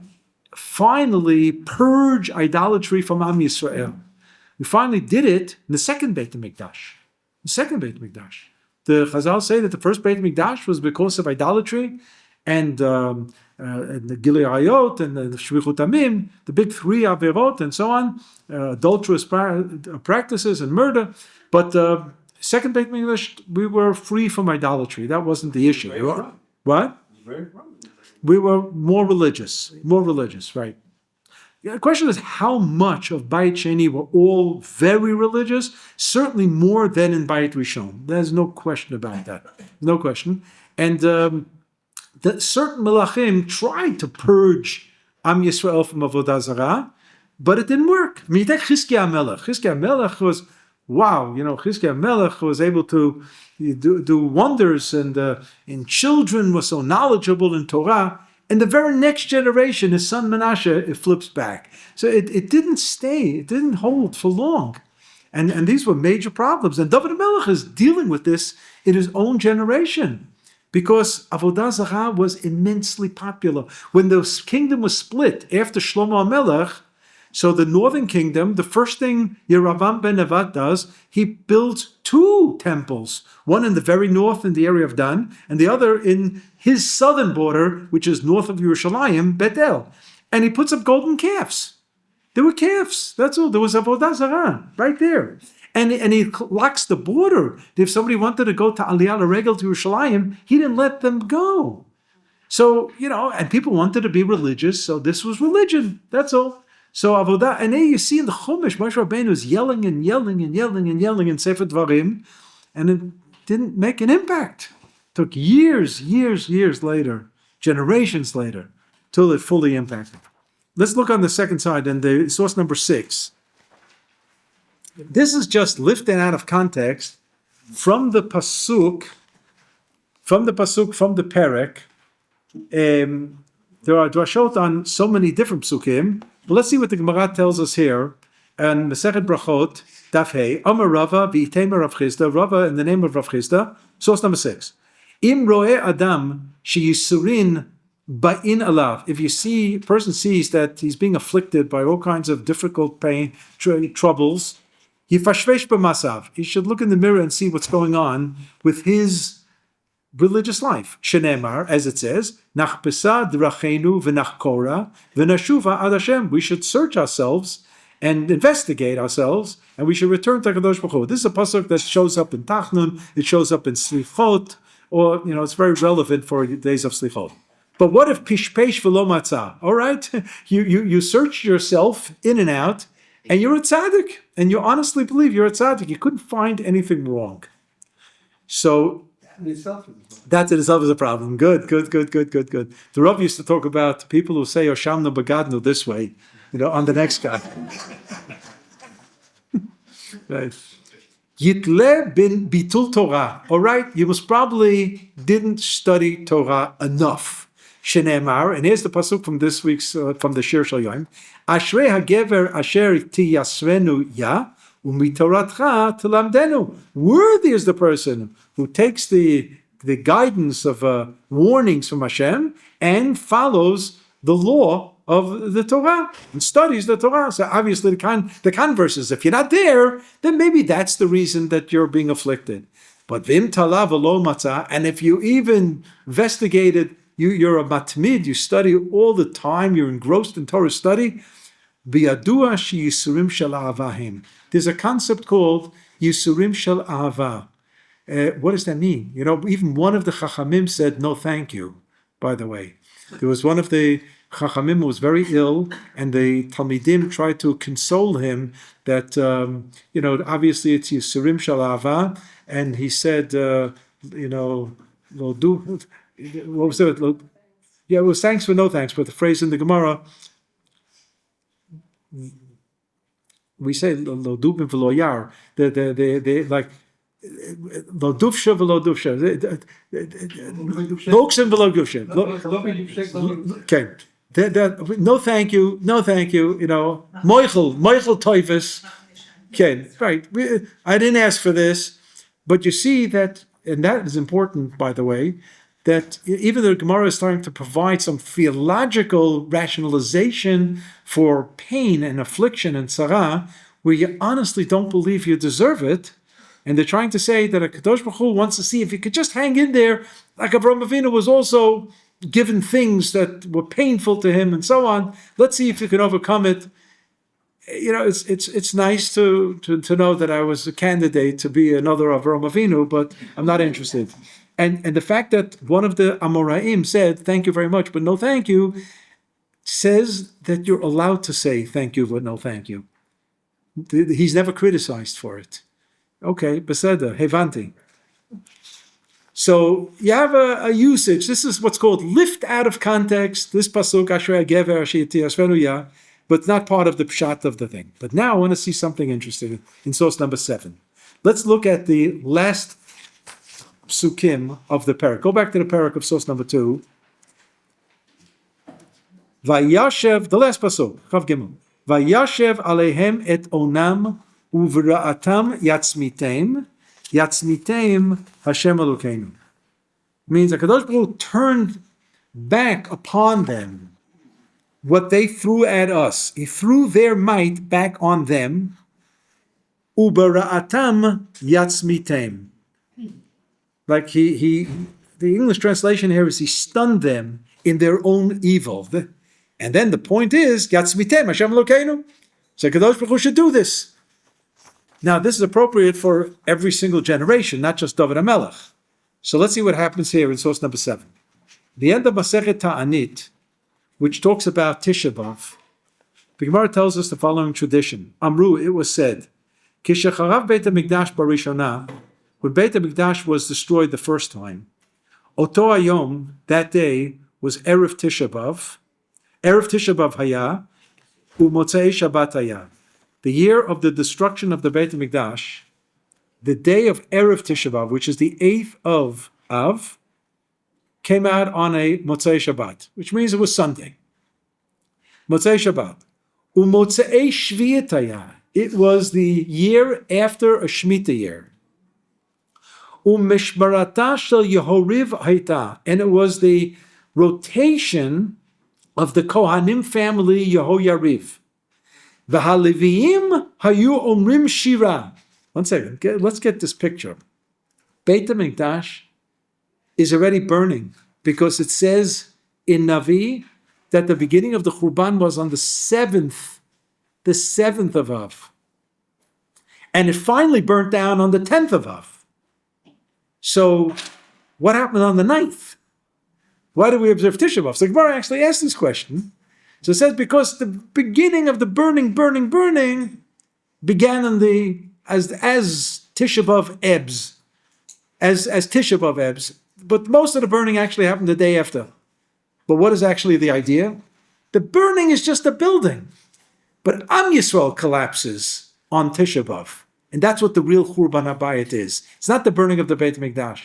finally purge idolatry from Am Yisrael? We finally did it in the second Beit HaMikdash. The Chazal say that the first Beit HaMikdash was because of idolatry and the Gilui Arayot and the Shvichut Damim, the big three Averot and so on, adulterous practices and murder. But second Beit HaMikdash, we were free from idolatry. That wasn't the issue. What? We were more religious, right. The question is how much of Bayit Sheni were all very religious? Certainly more than in Bayit Rishon. There's no question about that. No question. And certain Melachim tried to purge Am Yisrael from Avodah Zarah, but it didn't work. I mean, you take Chizkiah Melech. Chizkiah Melech was, wow, Chizkiah Melech was able to do wonders, and children were so knowledgeable in Torah. And the very next generation, his son Menashe, it flips back. So it didn't stay, it didn't hold for long. And these were major problems. And David HaMelech is dealing with this in his own generation, because Avodah Zarah was immensely popular. When the kingdom was split after Shlomo HaMelech, so the northern kingdom, the first thing Yeravam ben Nevat does, he builds 2 temples, one in the very north in the area of Dan, and the other in his southern border, which is north of Yerushalayim, Bethel. And he puts up golden calves. There were calves, that's all. There was Avodah Zarah right there. And he locks the border. If somebody wanted to go to Aliyah Regel to Yerushalayim, he didn't let them go. So, and people wanted to be religious, so this was religion, that's all. So Avodah, and then you see in the Chumash, Moshe Rabbeinu is yelling and yelling and yelling and yelling in Sefer Dvarim, and it didn't make an impact. It took years later, generations later, till it fully impacted. Let's look on the second side, and the source number 6. This is just lifted out of context from the pasuk, from the Perek. There are drashot on so many different psukim. But let's see what the Gemara tells us here. And Masechet Brachot, Daf Hey, Amar Rava, V'itemer Rav Chisda, Rava in the name of Rav Chisda, source number 6. Im ro'eh adam sheyisurin ba'in alav. If a person sees that he's being afflicted by all kinds of difficult pain, troubles, yifashvesh b'masav. He should look in the mirror and see what's going on with his religious life. Shenemar, as it says, Nachbesa drachenu v'nachkora v'nashuva ad Hashem. We should search ourselves and investigate ourselves, and we should return to Kadosh Baruch Hu. This is a pasuk that shows up in Tachnun, it shows up in Slichot, or it's very relevant for days of Slichot. But what if pishpesh v'lo matzah? All right, you search yourself in and out, and you're a tzaddik, and you honestly believe you're a tzaddik. You couldn't find anything wrong. So that in itself is a problem. Good. The Rabbi used to talk about people who say Oshamnu Bagadnu this way, on the next guy. Right. Yitle bin bitul Torah. All right, you most probably didn't study Torah enough. Shenemar, and here's the pasuk from this week's from the Shir Shel Yom. Ashrei hagever asher tiyasrenu ya. Worthy is the person who takes the guidance of warnings from Hashem and follows the law of the Torah and studies the Torah. So obviously the converse is, if you're not there, then maybe that's the reason that you're being afflicted. But vim talav lo matzah, and if you even investigated, you're a matmid, you study all the time, you're engrossed in Torah study. Biyadua shi yisurim shel avahim. There's a concept called Yisurim Shel Ahava. What does that mean? Even one of the Chachamim said, no thank you, by the way. There was one of the Chachamim who was very ill, and the Talmidim tried to console him that, obviously it's Yisurim Shel Ahava, and he said, what was it? It was thanks for no thanks, but the phrase in the Gemara, we say lo dubim v'lo yar. The like lo dufsha v'lo dufsha. Loksim v'lo dufsha. Okay. No thank you. Moichel toifus. Okay, right. I didn't ask for this, but you see that, and that is important, by the way, that even though the Gemara is starting to provide some theological rationalization for pain and affliction and tzara, where you honestly don't believe you deserve it, and they're trying to say that a Kadosh Baruch Hu wants to see if you could just hang in there, like Avraham Avinu was also given things that were painful to him and so on. Let's see if you can overcome it. It's nice to know that I was a candidate to be another Avraham Avinu, but I'm not interested. And the fact that one of the Amoraim said, thank you very much, but no thank you, says that you're allowed to say thank you, but no thank you. He's never criticized for it. Okay, beseder, hevanti. So you have a usage. This is what's called lift out of context. This pasuk, Ashrei Gever Asher Yitiashvenu Yah, but not part of the pshat of the thing. But now I want to see something interesting in source number 7. Let's look at the last psukim of the parak. Go back to the parak of source number 2. Vayashev, the last pasuk, Chav Gimel. Vayashev aleihem et onam uvra'atam yatzmitem Hashem Elokeinu. Means that Kadosh Baruch Hu turned back upon them what they threw at us. He threw their might back on them. Ubera'atam yatzmitem. Like the English translation here is he stunned them in their own evil. And then the point is, yatzmitem Hashem Elokeinu. So Kadosh Baruch Hu should do this. Now, this is appropriate for every single generation, not just David HaMelech. So let's see what happens here in source number 7. The end of Masechet Ta'anit, which talks about Tisha B'Av, the Gemara tells us the following tradition. Amru, it was said, Kishacharav Beit HaMikdash Barishona, when Beit HaMikdash was destroyed the first time, Oto Hayom, that day, was Erev Tisha B'Av, Erev Tisha B'Av Haya, U'Motzei Shabbat Haya. The year of the destruction of the Beit HaMikdash, the day of Erev Tisha B'Av, which is the 8th of Av, came out on a Motzei Shabbat, which means it was Sunday. Motzei Shabbat. U'Motzei Shvi'at Haya. It was the year after a Shemitah year. U'Mishmarata Shel Yehoriv Hayta. And it was the rotation of the Kohanim family Yehoyariv. V'haleviim hayu omrim shira. One second, let's get this picture. Beit HaMikdash is already burning because it says in Navi that the beginning of the Churban was on the 7th of Av. And it finally burnt down on the 10th of Av. So what happened on the 9th? Why do we observe Tisha B'Av? So Gemara actually asked this question. So it says because the beginning of the burning began as Tisha B'Av ebbs, as Tisha B'Av ebbs, but most of the burning actually happened the day after. But what is actually the idea? The burning is just a building, but OUisrael collapses on Tisha B'Av, and that's what the real Churban HaBayit is. It's not the burning of the Beit HaMikdash.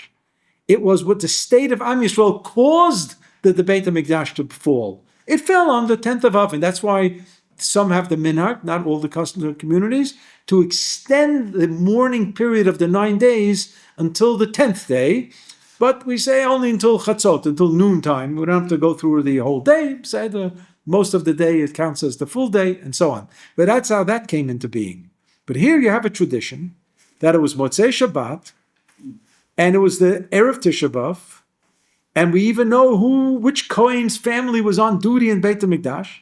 It was what the state of OUisrael caused the Beit HaMikdash to fall. It fell on the 10th of Av, and that's why some have the minhag, not all the custom communities, to extend the mourning period of the 9 days until the 10th day. But we say only until chatzot, until noontime. We don't have to go through the whole day. Say most of the day it counts as the full day, and so on. But that's how that came into being. But here you have a tradition that it was Motzei Shabbat, and it was the Erev Tisha B'Av, and we even know which Kohen's family was on duty in Beit HaMikdash.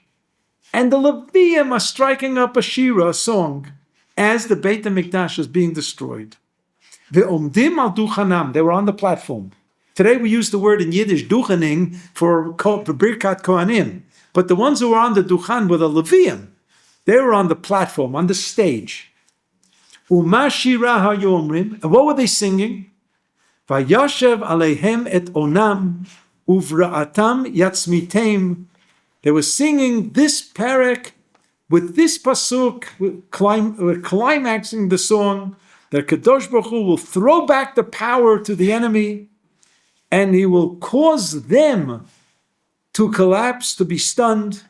And the Leviim are striking up a shira, a song, as the Beit HaMikdash is being destroyed. Ve'omdim al duchanam, they were on the platform. Today we use the word in Yiddish, duchaning, for Birkat Kohanim. But the ones who were on the duchan were the Leviim. They were on the platform, on the stage. Uma shira hayomrim, and what were they singing? Vayashev aleihem et onam uvra'atam yatzmitem. They were singing this parak with this pasuk, climaxing the song that Kadosh Baruch Hu will throw back the power to the enemy, and he will cause them to collapse, to be stunned.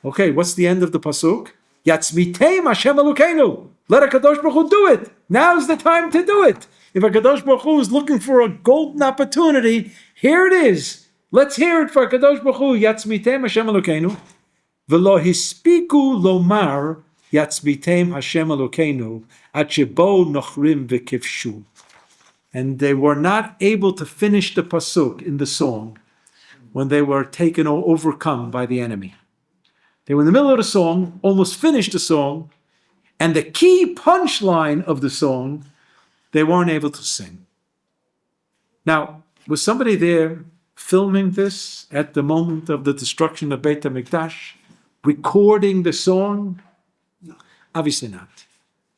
Okay, what's the end of the pasuk? Yatzmitem Hashem Elokeinu. Let a Kadosh Baruch Hu do it. Now's the time to do it. If a Kadosh Baruch Hu is looking for a golden opportunity, here it is. Let's hear it for Kadosh Baruch Hu. Yatzmitem Hashem Elokeinu. V'lo hispiku lomar Yatzmitem Hashem Elokeinu at shebo nochrim v'kivshu. And they were not able to finish the pasuk in the song when they were taken or overcome by the enemy. They were in the middle of the song, almost finished the song, and the key punchline of the song, they weren't able to sing. Now, was somebody there filming this at the moment of the destruction of Beit HaMikdash, recording the song? No, obviously not.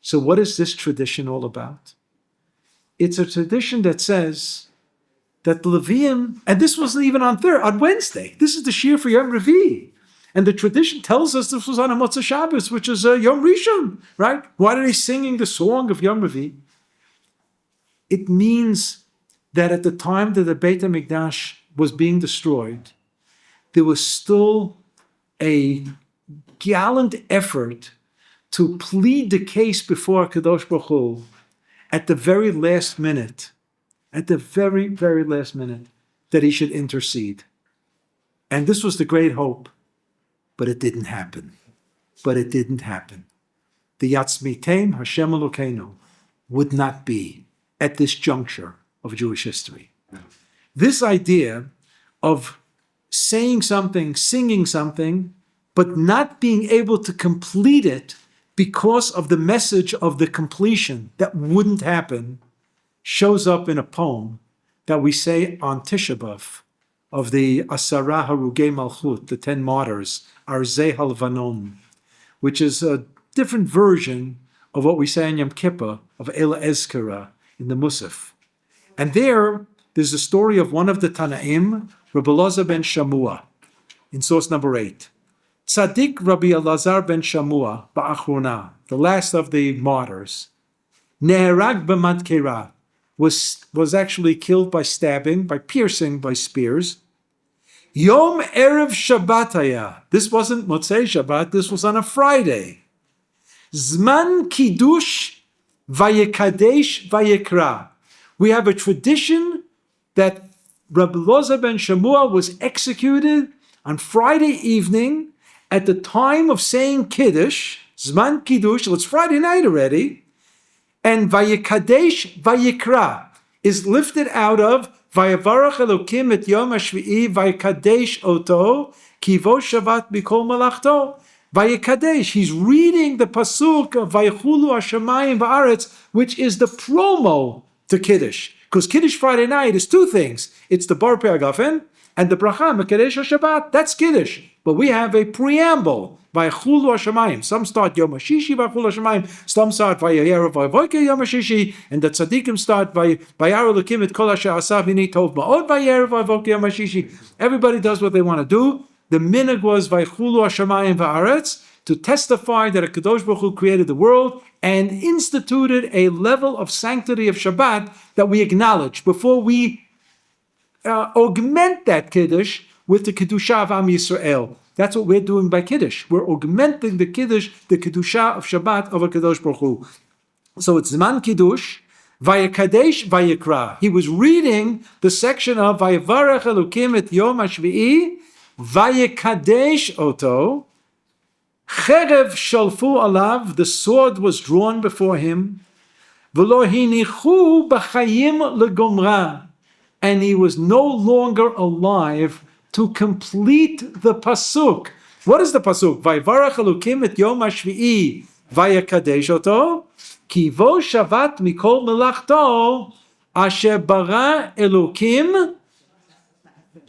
So what is this tradition all about? It's a tradition that says that the Leviim, and this wasn't even on Wednesday. This is the Shir for Yom Revii. And the tradition tells us this was on a Motzei Shabbos, which is Yom Rishon, right? Why are they singing the song of Yom Revii? It means that at the time that the Beit HaMikdash was being destroyed, there was still a gallant effort to plead the case before Kadosh Baruch Hu at the very last minute, that he should intercede. And this was the great hope, but it didn't happen. The Yatzmitem Hashem Elokeinu would not be at this juncture of Jewish history. This idea of saying something, singing something, but not being able to complete it because of the message of the completion that wouldn't happen, shows up in a poem that we say on Tisha B'Av of the Asara Harugei Malchut, the 10 martyrs, Arzei Halvanon, which is a different version of what we say in Yom Kippur of Ela Ezkara in the Musaf. And there's a story of one of the Tanaim, Rabbi Elazar ben Shamua, in source number 8. Tzaddik Rabbi Elazar ben Shamua, Ba'achrona, the last of the martyrs, Neherag b'madkera, was actually killed by stabbing, by piercing, by spears. Yom Erev Shabbataya. This wasn't Motzei Shabbat, this was on a Friday. Zman Kiddush Vayekadesh Vayekra. We have a tradition that Rabbi Elazar ben Shamua was executed on Friday evening at the time of saying Kiddush, Zman Kiddush, well, it's Friday night already, and Vayekadesh Vayekra is lifted out of Vayavarach Elokim et Yom HaShvi'i Vayekadesh Oto Kivo Shabbat Mikol Malachto. Vayekadesh, he's reading the pasuk of Vaychulu Hashemayim Va'aretz, which is the promo to Kiddush. Because Kiddush Friday night is two things. It's the Bar Pe'agafen and the Bracha Mekadesh HaShabbat. That's Kiddush. But we have a preamble. Vaychulu Hashemayim. Some start Yom HaShishi Vaychulu Hashemayim. Some start Vayayera Vayvoike Yom HaShishi. And the Tzadikim start Vayar Elokim et Kol Asher Asa V'nei Tov Ma'od Vayayera Vayvoike Yom HaShishi. Everybody does what they want to do. The minhag was Vaychulu Hashemayim Va'aretz, to testify that a Kadosh Baruch Hu created the world and instituted a level of sanctity of Shabbat that we acknowledge before we augment that Kiddush with the Kedusha of Am Yisrael. That's what we're doing by Kiddush. We're augmenting the Kiddush, the Kedusha of Shabbat of a Kadosh Baruch Hu. So it's Zman Kiddush, Vayekadesh Vayekra. He was reading the section of Vayavarach Elokim et Yom HaShvi'i, Vayekadesh Oto, Cherev Shalfu Alav, the sword was drawn before him, V'lo hinichu b'chayim legomra, and he was no longer alive to complete the pasuk. What is the pasuk? Vayivarach Elokim et Yom HaShvi'i, Vayekadesh Oto, Kivo Shavat Mikol Melachto, Asher bara Elokim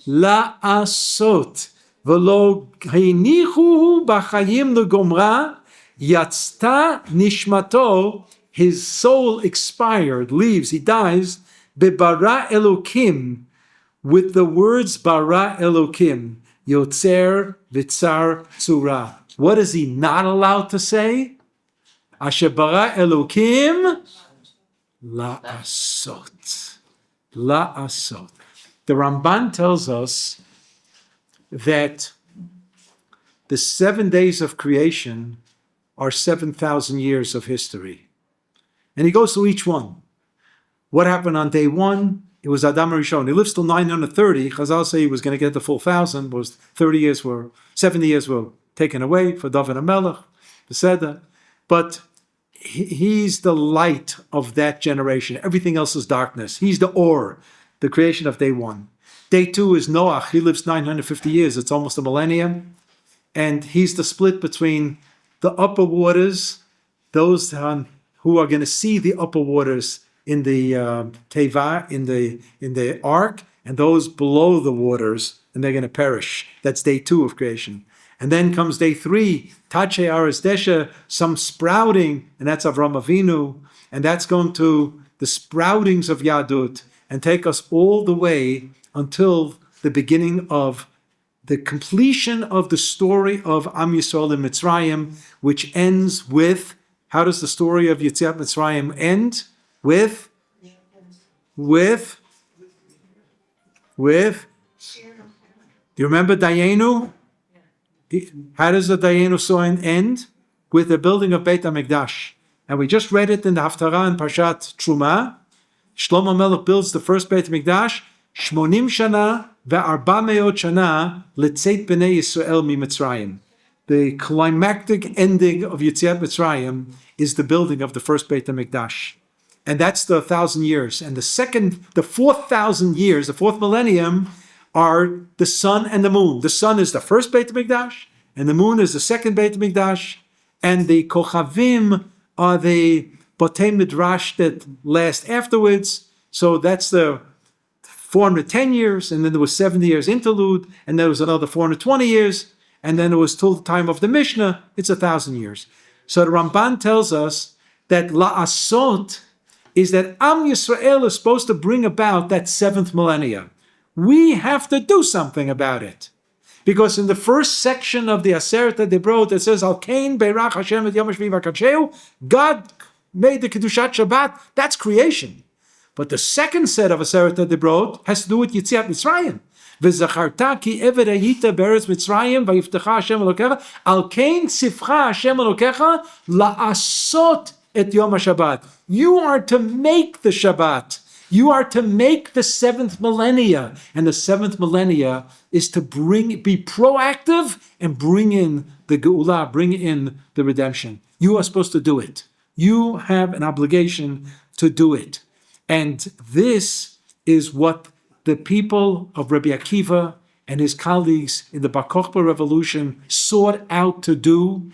la'asot. V'lo hinichuhu b'chayim legomra, yatzta nishmato, his soul expired, leaves, he dies, bebara Elokim, with the words bara Elokim, yotzer v'tzar tzura. What is he not allowed to say? Asher bara Elokim la'asot. La'asot. The Ramban tells us that the 7 days of creation are 7,000 years of history. And he goes through each one. What happened on day 1? It was Adam Rishon. He lives till 930. Chazal say he was going to get the full 1,000. Was 70 years were taken away for David HaMelech, Beseda. But he's the light of that generation. Everything else is darkness. He's the Or, the creation of day 1. Day 2 is Noach. He lives 950 years. It's almost a millennium. And he's the split between the upper waters, those who are going to see the upper waters in the Teva, in the ark, and those below the waters, and they're going to perish. That's day 2 of creation. And then comes day 3, Tache Aris Desha, some sprouting, and that's Avram Avinu, and that's going to the sproutings of Yadut, and take us all the way until the beginning of the completion of the story of Am Yisrael in Mitzrayim, which ends with, how does the story of Yetziat Mitzrayim end? With? Do you remember Dayenu? How does the Dayenu story end? With the building of Beit HaMikdash. And we just read it in the Haftarah in Parshat Truma. Shlomo Melech builds the first Beit HaMikdash, 80 shana ve'arba shana letzeit b'nei Yisrael mi-Mitzrayim. The climactic ending of Yetziat Mitzrayim is the building of the first Beit HaMikdash. And that's the 1,000 years. And the 4,000 years, the 4th millennium, are the sun and the moon. The sun is the first Beit HaMikdash, and the moon is the second Beit HaMikdash, and the Kochavim are the Botei Midrash that last afterwards. So that's the 410 years, and then there was 70 years interlude, and there was another 420 years, and then it was till the time of the Mishnah, it's 1,000 years. So the Ramban tells us that La'asot is that Am Yisrael is supposed to bring about that 7th millennia. We have to do something about it. Because in the first section of the Aseret HaDibrot, it says, Al Kain Beirach Hashem et Yom HaShvi v'Kadsheu, God made the Kedushat Shabbat, that's creation. But the second set of Aseret HaDibrot has to do with Yetziat Mitzrayim. V'zacharta ki eved hayita be'eretz Mitzrayim v'yiftecha Hashem Elokecha, Al Kain tzivcha Hashem Elokecha la'asot et Yom HaShabbat. You are to make the Shabbat. You are to make the 7th millennia. And the 7th millennia is to be proactive and bring in the Geulah, bring in the redemption. You are supposed to do it. You have an obligation to do it. And this is what the people of Rabbi Akiva and his colleagues in the Bar Kokhba revolution sought out to do,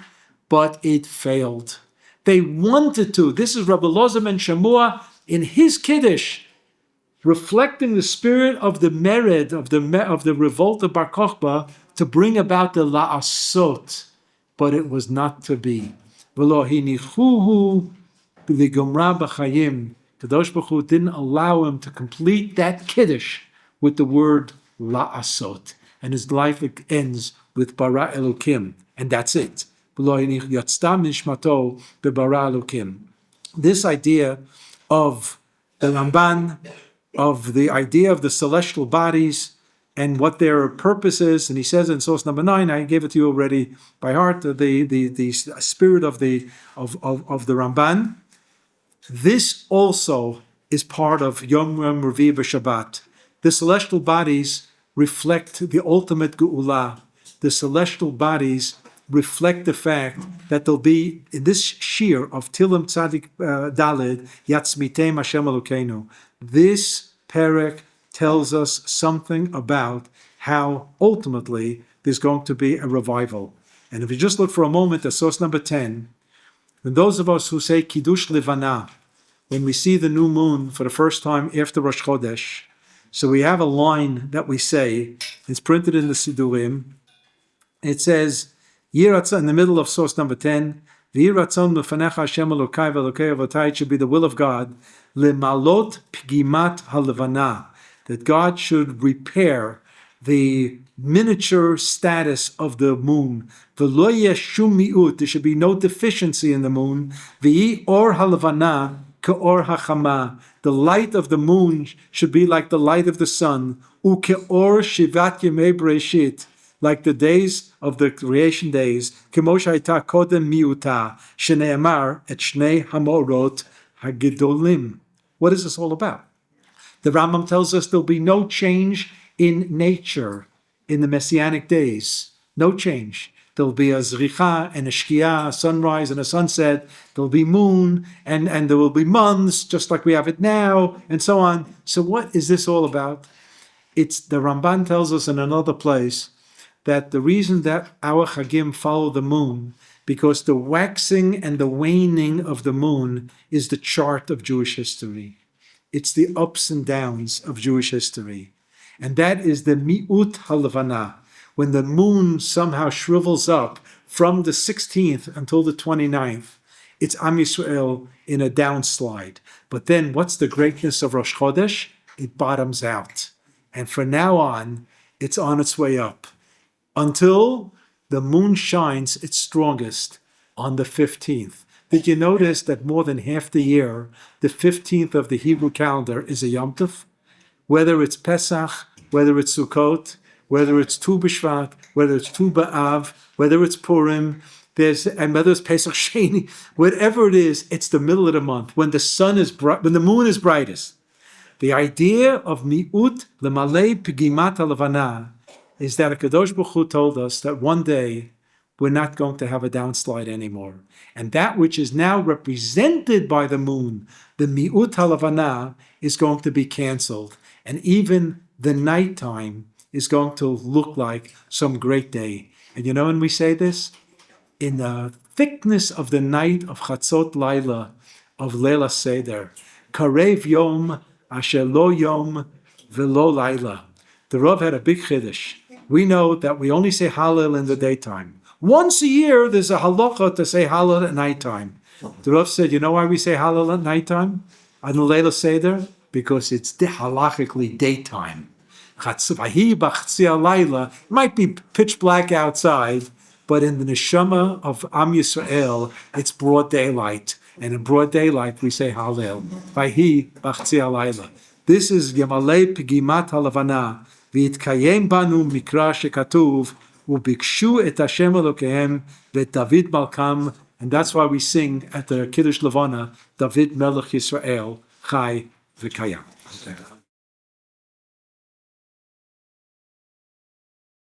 but it failed. They wanted to. This is Rabbi Loza ben Shamua in his Kiddush, reflecting the spirit of the mered, of the revolt of Bar Kokhba, to bring about the la'asot, but it was not to be. V'lo hinichuhu b'ligomra b'chayim. Kadosh Baruch Hu didn't allow him to complete that Kiddush with the word la'asot. And his life ends with bara Elokim. And that's it. This idea of the Ramban, of the idea of the celestial bodies and what their purpose is, and he says in source number 9, I gave it to you already by heart, the spirit of the Ramban. This also is part of Yom Revii B'Shabbat. The celestial bodies reflect the ultimate Geulah. The celestial bodies reflect the fact that there'll be, in this Shir of Tilim Tzadik Daled, Yatzmitem Hashem Elokeinu, this perek tells us something about how ultimately there's going to be a revival. And if you just look for a moment at source number 10, when those of us who say Kiddush Levana, when we see the new moon for the first time after Rosh Chodesh, so we have a line that we say, it's printed in the Sidurim, it says, in the middle of source number 10, V'yiratzon l'fanecha Hashem Elokai v'Elokei Avotai, it should be the will of God, lemalot pgimat halevana, that God should repair the miniature status of the moon. V'lo yeshum mi'ut, there should be no deficiency in the moon. V'yi or halevana ke'or hachama, the light of the moon should be like the light of the sun. U'ke'or shivat yemei bereshit, like the days of the creation days, Kemo shayta kodem miuta, shene'emar et shnei hamorot hagedolim. What is this all about? The Rambam tells us there'll be no change in nature in the Messianic days. No change. There'll be a zricha and a shkia, a sunrise and a sunset. There'll be moon and there will be months, just like we have it now, and so on. So what is this all about? It's the Ramban tells us in another place that the reason that our Chagim follow the moon, because the waxing and the waning of the moon is the chart of Jewish history. It's the ups and downs of Jewish history. and that is the mi'ut halavana, when the moon somehow shrivels up from the 16th until the 29th. It's Am Yisrael in a downslide. But then what's the greatness of Rosh Chodesh? It bottoms out. And from now on, it's on its way up until the moon shines its strongest on the 15th. Did you notice that more than half the year, the 15th of the Hebrew calendar is a Yom Tov? Whether it's Pesach, whether it's Sukkot, whether it's Tu B'Shvat, whether it's Tu B'Av, whether it's Purim, and whether it's Pesach Sheni, whatever it is, it's the middle of the month when the sun is bright, when the moon is brightest. The idea of mi'ut lemalei pigimat halavana is that Kadosh Baruch Hu told us that one day we're not going to have a downslide anymore, and that which is now represented by the moon, the mi'ut halavana, is going to be canceled, and even the nighttime is going to look like some great day. And you know when we say this? In the thickness of the night of Chatzot Laila, of Leila Seder, Karev Yom Asher Lo Yom Velo Laila. The Rav had a big chiddush. We know that we only say Hallel in the daytime. Once a year, there's a halacha to say Hallel at nighttime. The Rav said, you know why we say Hallel at nighttime? On the Leila Seder? Because it's halachically daytime. It might be pitch black outside, but in the neshama of Am Yisrael, it's broad daylight. And in broad daylight, we say Hallel. Vahi b'chtzia halayla. This is Yamalei Pigimat Halavana. V'yitkayem banu mikra shekatuv. Ubikshu et Hashem Elokehem v'et David Malkam. And that's why we sing at the Kiddush Levana, David Melech Yisrael, Chai v'Kayam.